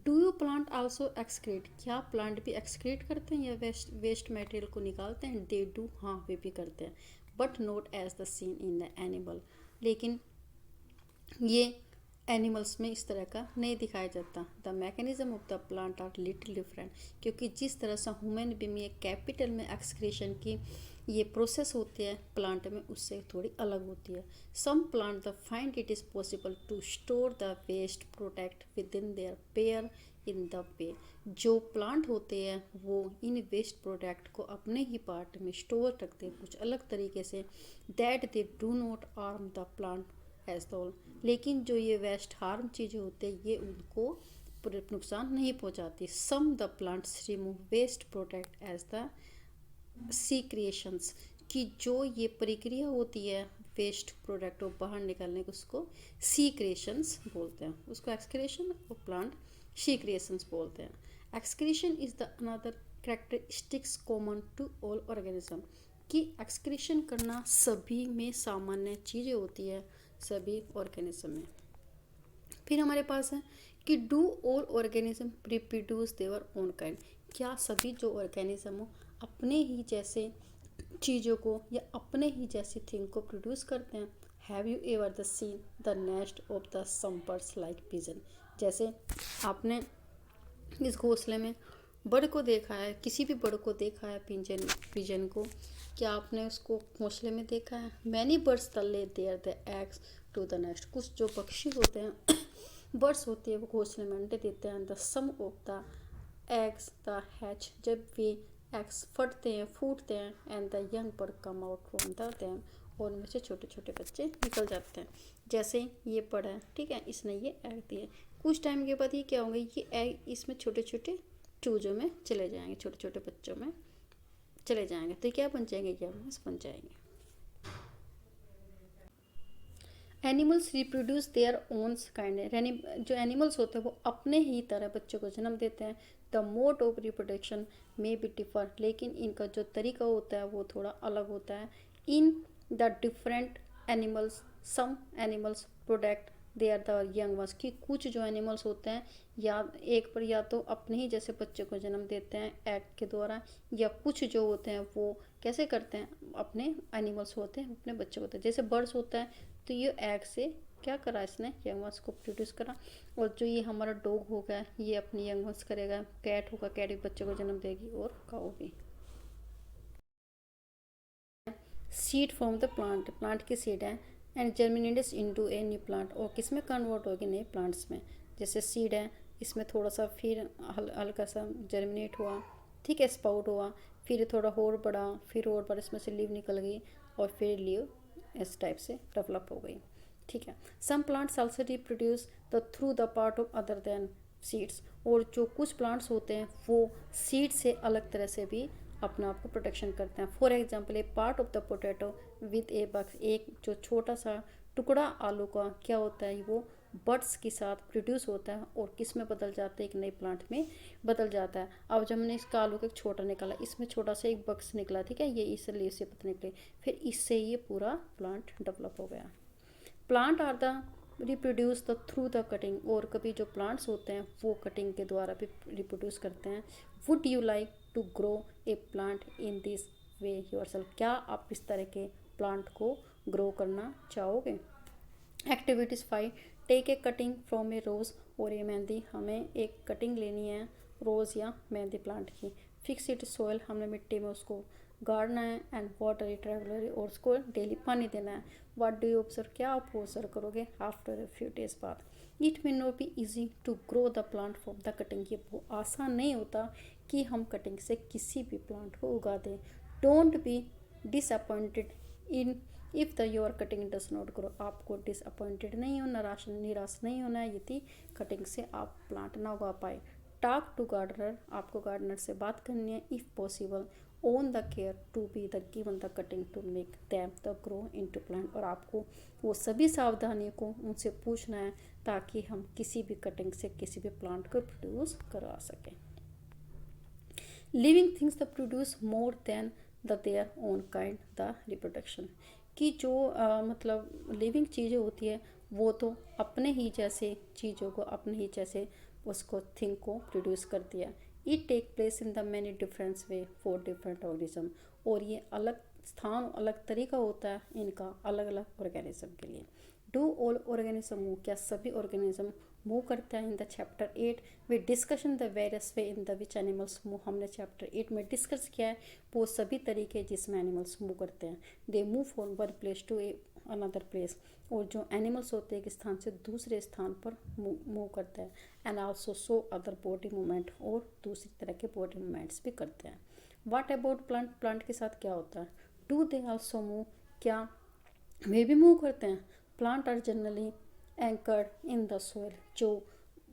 Do you plant also excrete, क्या प्लांट भी एक्सक्रीट करते हैं या वेस्ट मटेरियल को निकालते हैं? दे डू, हाँ वे भी करते हैं, but not as the seen in the animal, लेकिन ये एनिमल्स में इस तरह का नहीं दिखाया जाता। The mechanism of the plant are little different, क्योंकि जिस तरह से ह्यूमन बीइंग में कैपिटल में एक्सक्रीशन की ये प्रोसेस होती है प्लांट में उससे थोड़ी अलग होती है। Some plant the find it is possible to store the waste protect with in their pair in the way, जो प्लांट होते हैं वो इन वेस्ट प्रोडक्ट को अपने ही पार्ट में स्टोर रखते हैं कुछ अलग तरीके से, that they do not harm the plant as the whole, लेकिन जो ये वेस्ट हार्म चीज़ें होते हैं ये उनको नुकसान नहीं पहुंचाती। Some the plants remove waste product as the secretions, कि जो ये प्रक्रिया होती है वेस्ट प्रोडक्ट को बाहर निकालने को उसको सीक्रिएशंस बोलते हैं, उसको एक्सक्रीशन और प्लांट सीक्रिएशंस बोलते हैं। Excretion is the another characteristics common to all organism, कि एक्सक्रीशन करना सभी में सामान्य चीज़ें होती है सभी ऑर्गेनिज्म में। फिर हमारे पास है कि do all organism reproduce their own kind, क्या सभी जो ऑर्गेनिज्म हो अपने ही जैसे चीज़ों को या अपने ही जैसी थिंग को प्रोड्यूस करते हैं? Have you ever the seen the nest of the some birds like pigeon, जैसे आपने इस घोंसले में बर्ड को देखा है, किसी भी बर्ड को देखा है, पिजन को, क्या आपने उसको घोंसले में देखा है? Many birds the lay their the eggs to the nest, कुछ जो पक्षी होते हैं बर्ड्स होती है वो घोंसले में अंडे देते हैं। The some of the eggs the hatch, जब वे एग्स फटते हैं फूटते हैं, and the young bird come out from the them, और उनमें से छोटे छोटे बच्चे निकल जाते हैं। जैसे ये पड़ा है, ठीक है, इसने ये एग दिए, कुछ टाइम के बाद ये क्या होंगे, ये एग इसमें छोटे छोटे चूजों में चले जाएंगे, छोटे छोटे बच्चों में चले जाएंगे, तो क्या बन जाएंगे, यंग्स बन जाएंगे। Animals reproduce their own kind, जो एनिमल्स होते हैं वो अपने ही तरह बच्चों को जन्म देते हैं। द मोड ऑफ रिप्रोडक्शन में बी डिफर, लेकिन इनका जो तरीका होता है वो थोड़ा अलग होता है। In the different animals, some animals product they are the young ones, कि कुछ जो एनिमल्स होते हैं या एक पर या तो अपने ही जैसे बच्चे को जन्म देते हैं एग के द्वारा, या कुछ जो होते हैं वो कैसे करते हैं, अपने एनिमल्स होते हैं अपने बच्चे होते हैं, जैसे बर्ड्स होता है तो ये एग से क्या करा, इसने यंग वंस को प्रोड्यूस करा। और जो ये हमारा डॉग होगा ये अपनी यंग वंस करेगा, कैट होगा कैट भी बच्चे को जन्म देगी, और काऊ भी। Seed from the plant, plant की सीड है, and germinates into a new plant, और किस में कन्वर्ट होगी, नए प्लांट्स में। जैसे सीड है, इसमें थोड़ा सा फिर हल्का सा जर्मिनेट हुआ, ठीक है, स्पाउट हुआ, फिर थोड़ा और बढ़ा, फिर और बढ़ा, इसमें से लीव निकल गई, और फिर लीव इस टाइप से डेवलप हो गई, ठीक है। Some plants also reproduce the through the part of other than seeds, और जो कुछ प्लांट्स होते हैं वो सीड से अलग तरह से भी अपने आप को प्रोटेक्शन करते हैं। For example A part of the potato with A bugs, एक जो छोटा सा टुकड़ा आलू का क्या होता है, वो बड्स के साथ प्रोड्यूस होता है और किस में बदल जाता है, एक नए प्लांट में बदल जाता है। अब जब हमने इसका आलू का एक छोटा निकाला, इसमें छोटा सा एक बक्स निकला, ठीक है, ये इसलिए इससे पत्ते निकले, फिर इससे ये पूरा प्लांट डेवलप हो गया। Plant are the reproduce the through the cutting, और कभी जो प्लांट्स होते हैं वो कटिंग के द्वारा भी रिप्रोड्यूस करते हैं। Would you like to grow a plant in this way yourself, क्या आप इस तरह के प्लांट को ग्रो करना चाहोगे। Activities 5, take a cutting from a rose और ए मेहंदी, हमें एक कटिंग लेनी है रोज़ या मेहंदी प्लांट की। फिक्स इट सॉइल, हमने मिट्टी में उसको गाड़ना है, एंड वाटर इट रेगुलरली, और उसको डेली पानी देना है। व्हाट डू यू ऑब्जर्व, क्या आप ऑब्जर्व करोगे आफ्टर अ फ्यू डेज बाद। It may not be easy to grow the plant from the cutting, ये बहुत आसान नहीं होता कि हम कटिंग से किसी भी प्लांट को उगा दें। Don't be disappointed in if the your cutting does not grow, आपको डिसअपॉइंटेड नहीं होना, निराश नहीं होना है यदि कटिंग से आप प्लांट ना उगा पाए। टॉक टू गार्डनर, आपको गार्डनर से बात करनी है। If possible on the care to be the given the cutting to make them the grow into plant, और आपको वो सभी सावधानियों को उनसे पूछना है ताकि हम किसी भी कटिंग से किसी भी प्लांट को प्रोड्यूस करवा सकें। Living things the produce more than the their own kind the reproduction, कि जो मतलब लिविंग चीज़ें होती है वो तो अपने ही जैसे चीज़ों को अपने ही जैसे उसको थिंग को प्रोड्यूस करती है। It take place in the many different way for different organism, और ये अलग स्थान अलग तरीका होता है इनका अलग अलग ऑर्गेनिज्म के लिए। डू ऑल ऑर्गेनिज्म मूव, क्या सभी ऑर्गेनिज्म मूव करता है। In the chapter 8 we discussion the various way in the which animals move, हमने चैप्टर 8 में डिस्कस किया है वो सभी तरीके जिसमें एनिमल्स मूव करते हैं। They move from one place to another place, और जो एनिमल्स होते हैं एक स्थान से दूसरे स्थान पर मूव करते हैं। And also show other body movement, और दूसरी तरह के बॉडी मूवमेंट्स भी करते हैं। व्हाट अबाउट प्लांट, प्लांट के साथ क्या होता है। डू दे आल्सो मूव, क्या वे भी मूव करते हैं। Plant are generally anchored in the soil, जो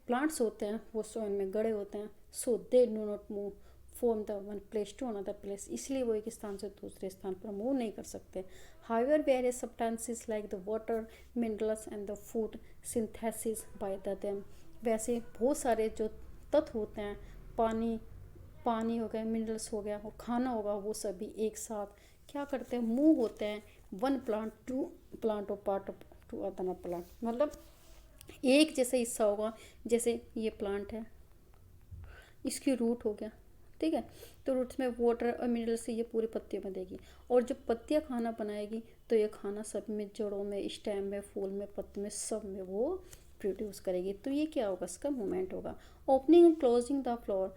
प्लांट्स होते हैं वो सोइल में गड़े होते हैं। So they do not move from the one place to another place, इसलिए वो एक स्थान से दूसरे स्थान पर मूव नहीं कर सकते। However various substances like the water, minerals and the food synthesis by the them, वैसे बहुत सारे जो तत्व होते हैं, पानी हो गया, मिनरल्स हो गया और खाना होगा, वो सभी एक साथ क्या करते हैं, मूव होते हैं वन प्लांट टू प्लांट और पार्ट टू अदर प्लांट, मतलब एक जैसा हिस्सा होगा। जैसे ये प्लांट है, इसकी रूट हो गया, ठीक है, तो रूट्स में वाटर और मिनरल से ये पूरी पत्तियों में देगी, और जब पत्तियाँ खाना बनाएगी तो ये खाना सब में, जड़ों में, स्टेम में, फूल में, पत्ते में, सब में वो प्रोड्यूस करेगी। तो ये क्या होगा, इसका मूवमेंट होगा। Opening and closing the flower,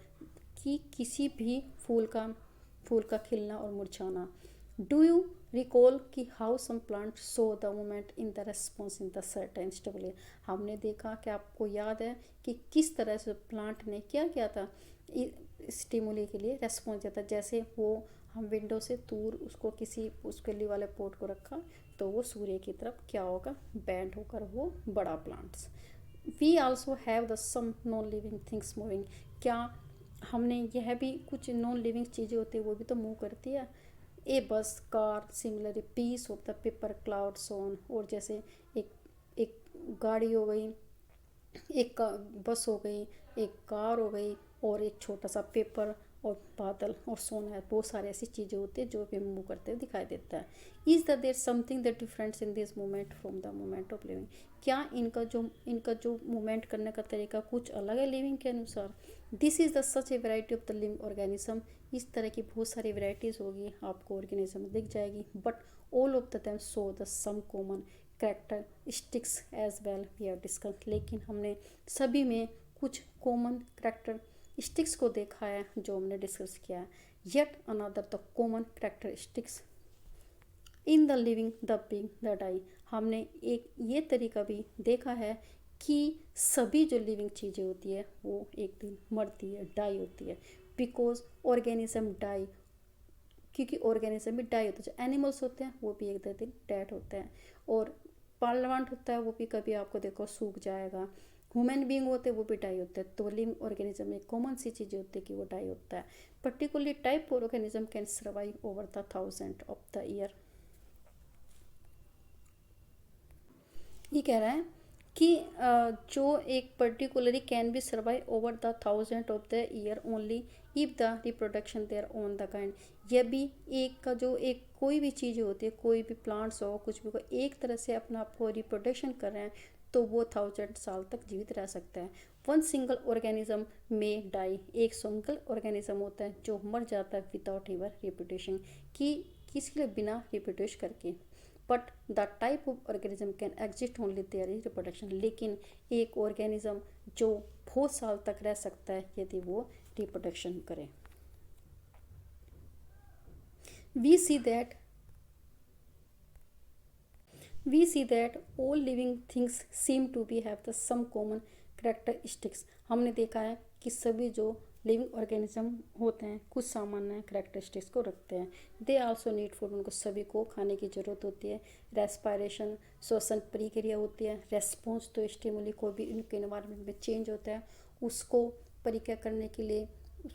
कि किसी भी फूल का खिलना और मुरझाना। डू यू रिकॉल कि how some plant show the movement in the response in the certain stimuli, हमने देखा कि आपको याद है कि किस तरह से प्लांट ने क्या किया था, स्टिमुली के लिए रेस्पॉन्स दिया था। जैसे वो हम विंडो से दूर उसको किसी उसके लिए वाले पोर्ट को रखा तो वो सूर्य की तरफ क्या होगा, बैंड होकर वो बड़ा plants. We also have the some non living things moving. क्या हमने यह भी कुछ नॉन लिविंग चीज़ें होती है वो भी तो मूव करती है। A bus car similar piece of the paper cloud zone, और जैसे एक एक गाड़ी हो गई, एक बस हो गई, एक कार हो गई, और एक छोटा सा पेपर और बादल और सोना है, बहुत सारी ऐसी चीज़ें होती है जो भी मूव करते हुए दिखाई देता है। Is the there something the difference in this moment from the moment of living. क्या इनका जो मूवमेंट करने का तरीका कुछ अलग है लिविंग के अनुसार। This is the such A variety of the living organism. इस तरह की बहुत सारी वैरायटीज होगी आपको ऑर्गेनिज्म दिख जाएगी, but all of the them show the some common characteristics as well we have discuss. लेकिन हमने सभी में कुछ कॉमन कैरेक्टरिस्टिक्स को देखा है जो हमने डिस्कस किया है। Yet another the common characteristics in the living the being the die. हमने एक ये तरीका भी देखा है कि सभी जो लिविंग चीज़ें होती है वो एक दिन मरती है, डाई होती है, बिकॉज ऑर्गेनिज्म डाई, क्योंकि ऑर्गेनिज्म भी डाई होता है। जो एनिमल्स होते हैं वो भी एक दो दिन डेड होते हैं, और प्लांट होता है वो भी कभी आपको देखो सूख जाएगा। ह्यूमन बीइंग होते हैं वो भी डाई होते हैं। तो लिविंग ऑर्गेनिज्म में कॉमन सी चीज़ें होती है कि वो डाई होता है। Particularly type organism can survive over the 1000 of the year. ये कह रहा है कि जो एक particularly can be survive over the 1000 of the year only if the reproduction there on the kind. यह भी एक का जो एक कोई भी चीज़ें होती है, कोई भी प्लांट्स हो कुछ भी हो, एक तरह से अपना आपको रिप्रोडक्शन कर रहे हैं तो वो 1000 साल तक जीवित रह सकता है। वन सिंगल ऑर्गेनिज्म में डाई, एक सिंगल ऑर्गेनिज्म होता है जो मर जाता है विदाउट इवर रिप्रोड्यूशन, कि किसी के बिना रिप्रोड्यूस करके। But the type of organism can exist only there is reproduction. लेकिन एक ऑर्गेनिज्म जो बहुत साल तक रह सकता है यदि वो रिप्रोडक्शन करे। We see that we see that all living things seem to be have the some common characteristics। हमने देखा है कि सभी जो लिविंग ऑर्गेनिज्म होते हैं कुछ सामान्य कैरेक्टरिस्टिक्स को रखते हैं। दे आल्सो नीड फूड, उनको सभी को खाने की ज़रूरत होती है। रेस्पायरेशन श्वसन प्रक्रिया होती है। रेस्पॉन्स तो स्टिमुली को भी उनके इन्वायरमेंट में चेंज होता है उसको प्रक्रिया करने के लिए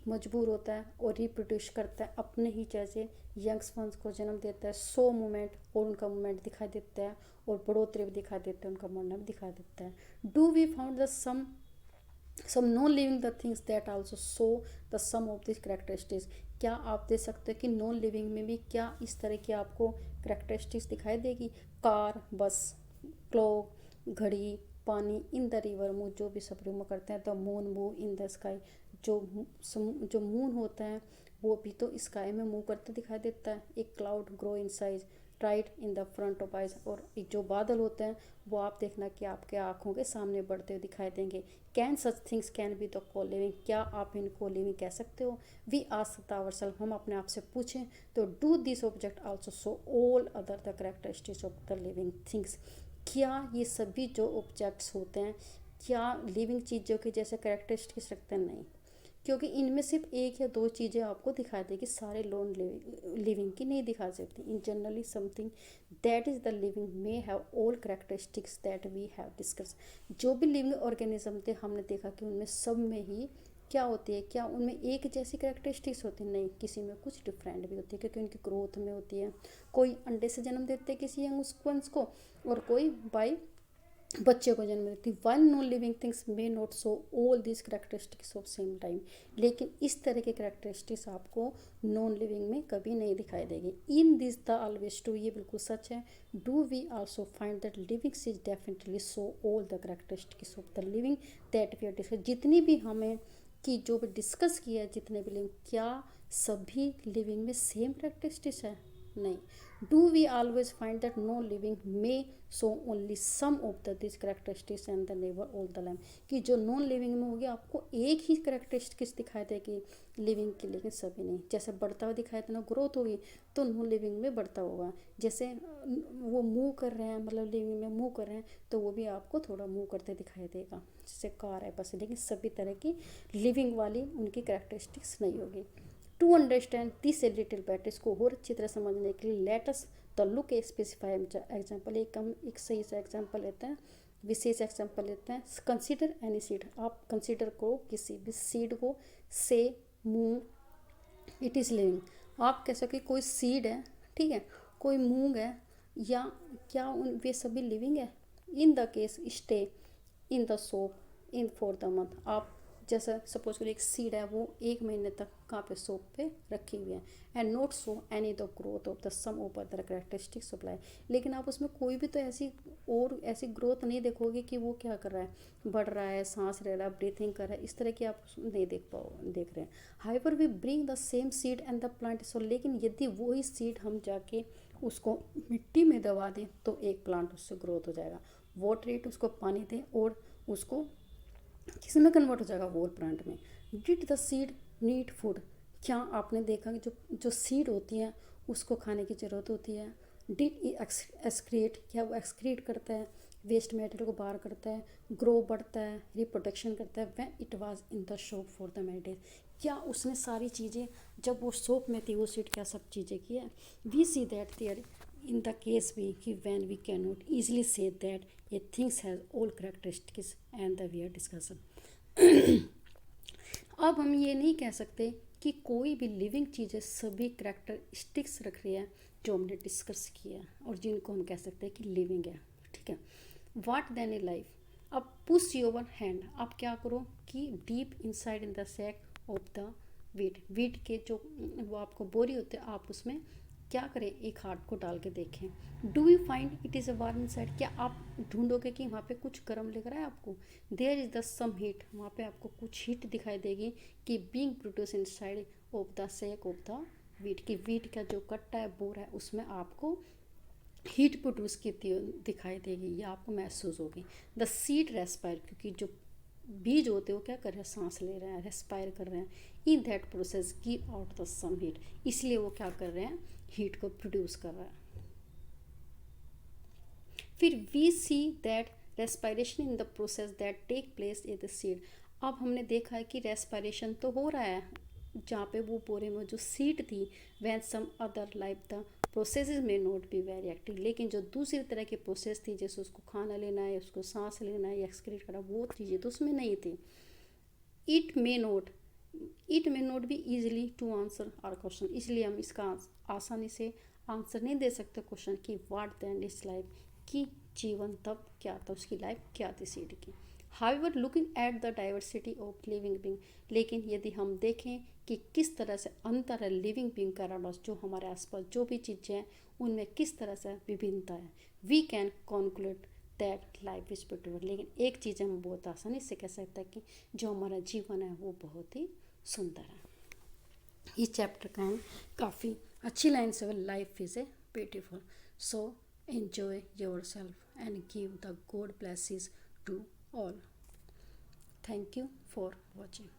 मजबूर होता है, और रिप्रोड्यूस करता है अपने ही जैसे यंग्स वंस को जन्म देता है। सो मूवमेंट, और उनका मूवमेंट दिखाई देता है, और बढ़ोतरी भी दिखाई देता है, उनका मरना भी दिखाई देता है। Do we found the some non living the things that also show the some of this characteristics. क्या आप देख सकते हो कि नॉन लिविंग में भी क्या इस तरह की आपको कैरेक्टरिस्टिक्स दिखाई देगी। कार, बस, क्लॉक, घड़ी, पानी, इन द रिवर मूव, जो भी सब रिमूव करते हैं। The moon move in the sky, जो मून होता है वो भी तो स्काई में मूव करते दिखाई देता है। एक cloud grow in size right in the front of eyes, और एक जो बादल होते हैं वो आप देखना कि आपके आँखों के सामने बढ़ते हुए दिखाई देंगे। Can such things can be the को लिविंग, क्या आप इनको लिविंग कह सकते हो। वी आस्क आवरसेल्फ, हम अपने आप से पूछें तो do this object also show all other the characteristics of the living things. क्या ये सभी जो ऑब्जेक्ट्स होते हैं क्या लिविंग चीज़ों के जैसे कैरेक्टरिस्टिक्स रखते हैं। नहीं, क्योंकि इनमें सिर्फ एक या दो चीज़ें आपको दिखा देगी, सारे लोन लिविंग की नहीं दिखा सकती। In generally something that is the living may have all characteristics that we have discuss. जो भी लिविंग ऑर्गेनिज्म थे हमने देखा कि उनमें सब में ही क्या होती है, क्या उनमें एक जैसी कैरेक्टरिस्टिक्स होती है। नहीं, किसी में कुछ डिफरेंट भी होती है, क्योंकि उनकी ग्रोथ में होती है। कोई अंडे से जन्म देते हैं किसी यंग वंस को, और कोई बाई बच्चे को जन्म देती। One non living things may not show all this characteristics of same time. लेकिन इस तरह के कैरेक्टरिस्टिक्स आपको नॉन लिविंग में कभी नहीं दिखाई देगी। In this the always too, ये बिल्कुल सच है। Do we also find that living is definitely show all the characteristics of the living that we are discuss. जितनी भी हमें कि जो भी डिस्कस किया है, जितने भी लिविंग, क्या सभी लिविंग में सेम कैरेक्टरिस्टिक्स है। नहीं। Do we always find that no living may so only some of the this characteristics and the never all the lamb, कि जो नॉन लिविंग में होगी आपको एक ही कैरेक्टरिस्टिक्स दिखाई देगी लिविंग की, लेकिन सभी नहीं। जैसे बढ़ता हुआ दिखाई देना ग्रोथ होगी तो नॉन लिविंग में बढ़ता होगा। जैसे वो मूव कर रहे हैं, मतलब लिविंग में मूव कर रहे हैं तो वो भी आपको थोड़ा मूव करते दिखाई देगा, जैसे कार है बस। लेकिन सभी तरह की लिविंग वाली उनकी कैरेक्टरिस्टिक्स नहीं होगी। To understand this a little better, इसको और अच्छी तरह समझने के लिए let us the look a specify example, एक सही सा एग्जाम्पल लेते हैं, विशेष एग्जाम्पल लेते हैं। कंसिडर एनी सीड, आप कंसिडर करो किसी भी सीड को, से मूंग इट इज़ लिविंग, आप कह सके कोई सीड है, ठीक है, कोई मूंग है, या क्या उन वे सभी लिविंग है। In the case stay in the soap in for the month, आप जैसा सपोज करिए एक सीड है, वो 1 महीने तक कहाँ पे सोप पे रखी हुई है। And not so any the growth of the some over the characteristic supply, लेकिन आप उसमें कोई भी तो ऐसी ग्रोथ नहीं देखोगे कि वो क्या कर रहा है, बढ़ रहा है, सांस ले रहा है, ब्रीथिंग कर रहा है, इस तरह की आप नहीं देख रहे हैं। However we bring the same seed and the plant so, लेकिन यदि वही सीड हम जाके उसको मिट्टी में दबा दें तो एक प्लांट उससे ग्रोथ हो जाएगा। वाटर इट, उसको पानी दें और उसको किस में कन्वर्ट हो जाएगा, वोल प्लांट में। Did the seed need food, क्या आपने देखा कि जो सीड होती है उसको खाने की ज़रूरत होती है। डिड एक्सक्रिएट, क्या वो एक्सक्रीट करता है, वेस्ट मटेरियल को बाहर करता है, ग्रो बढ़ता है, रिप्रोडक्शन करता है। When it was in the shop for the many days, क्या उसने सारी चीज़ें, जब वो शॉप में थी वो सीड क्या सब चीज़ें की है। We see that there in the case we कि when we cannot easily say that a things has all characteristics and the we are discussion अब हम ये नहीं कह सकते कि कोई भी लिविंग चीज़ें सभी करेक्टरिस्टिक्स रख रही है जो हमने डिस्कस किया है और जिनको हम कह सकते हैं कि लिविंग है, ठीक है। वाट देन ए लाइफ, अब पुश योर हैंड, आप क्या करो कि deep inside in the sac of the wheat के जो वो आपको बोरी होते हैं, आप उसमें क्या करें, एक हाथ को डाल के देखें। Do you find it is a warm inside, क्या आप ढूंढोगे कि वहाँ पे कुछ गर्म लग रहा है आपको। There is the some heat, वहाँ पे आपको कुछ हीट दिखाई देगी कि being produce inside of the sac of the wheat, की वीट का जो कट्टा है, बोर है, उसमें आपको हीट प्रोड्यूस की दिखाई देगी या आपको महसूस होगी। द सीड रेस्पायर, क्योंकि जो बीज होते हैं वो क्या कर रहे हैं, सांस ले रहे हैं, रेस्पायर कर रहे हैं। In that process give out the some heat, इसलिए वो क्या कर रहे हैं, हीट को प्रोड्यूस कर रहा है। फिर we see that respiration in the process that take place in the seed, अब हमने देखा है कि रेस्पायरेशन तो हो रहा है जहाँ पे वो बोरे में जो सीड थी। When some other life the process may not be very active, लेकिन जो दूसरी तरह की प्रोसेस थी, जैसे उसको खाना लेना है, उसको सांस लेना है, एक्सक्रीट करना, वो चीज़ें तो उसमें नहीं थी। It may not be easily to answer our question, इसलिए हम इसका आसानी से आंसर नहीं दे सकते क्वेश्चन कि व्हाट देन इज लाइफ, कि जीवन तब क्या था, उसकी लाइफ क्या थी सीड की। However looking at the diversity of living being, लेकिन यदि हम देखें कि किस तरह से अंतर है लिविंग बींग का अराउंड, जो हमारे आसपास जो भी चीज़ें हैं उनमें किस तरह से विभिन्नता है, we can conclude that life is beautiful, लेकिन एक चीज़ हम बहुत आसानी से कह सकते हैं कि जो हमारा जीवन है वो बहुत ही सुंदर है। इस चैप्टर का है काफ़ी अच्छी लाइन से, life is a beautiful, so enjoy yourself and give the God blesses to all. Thank you for watching.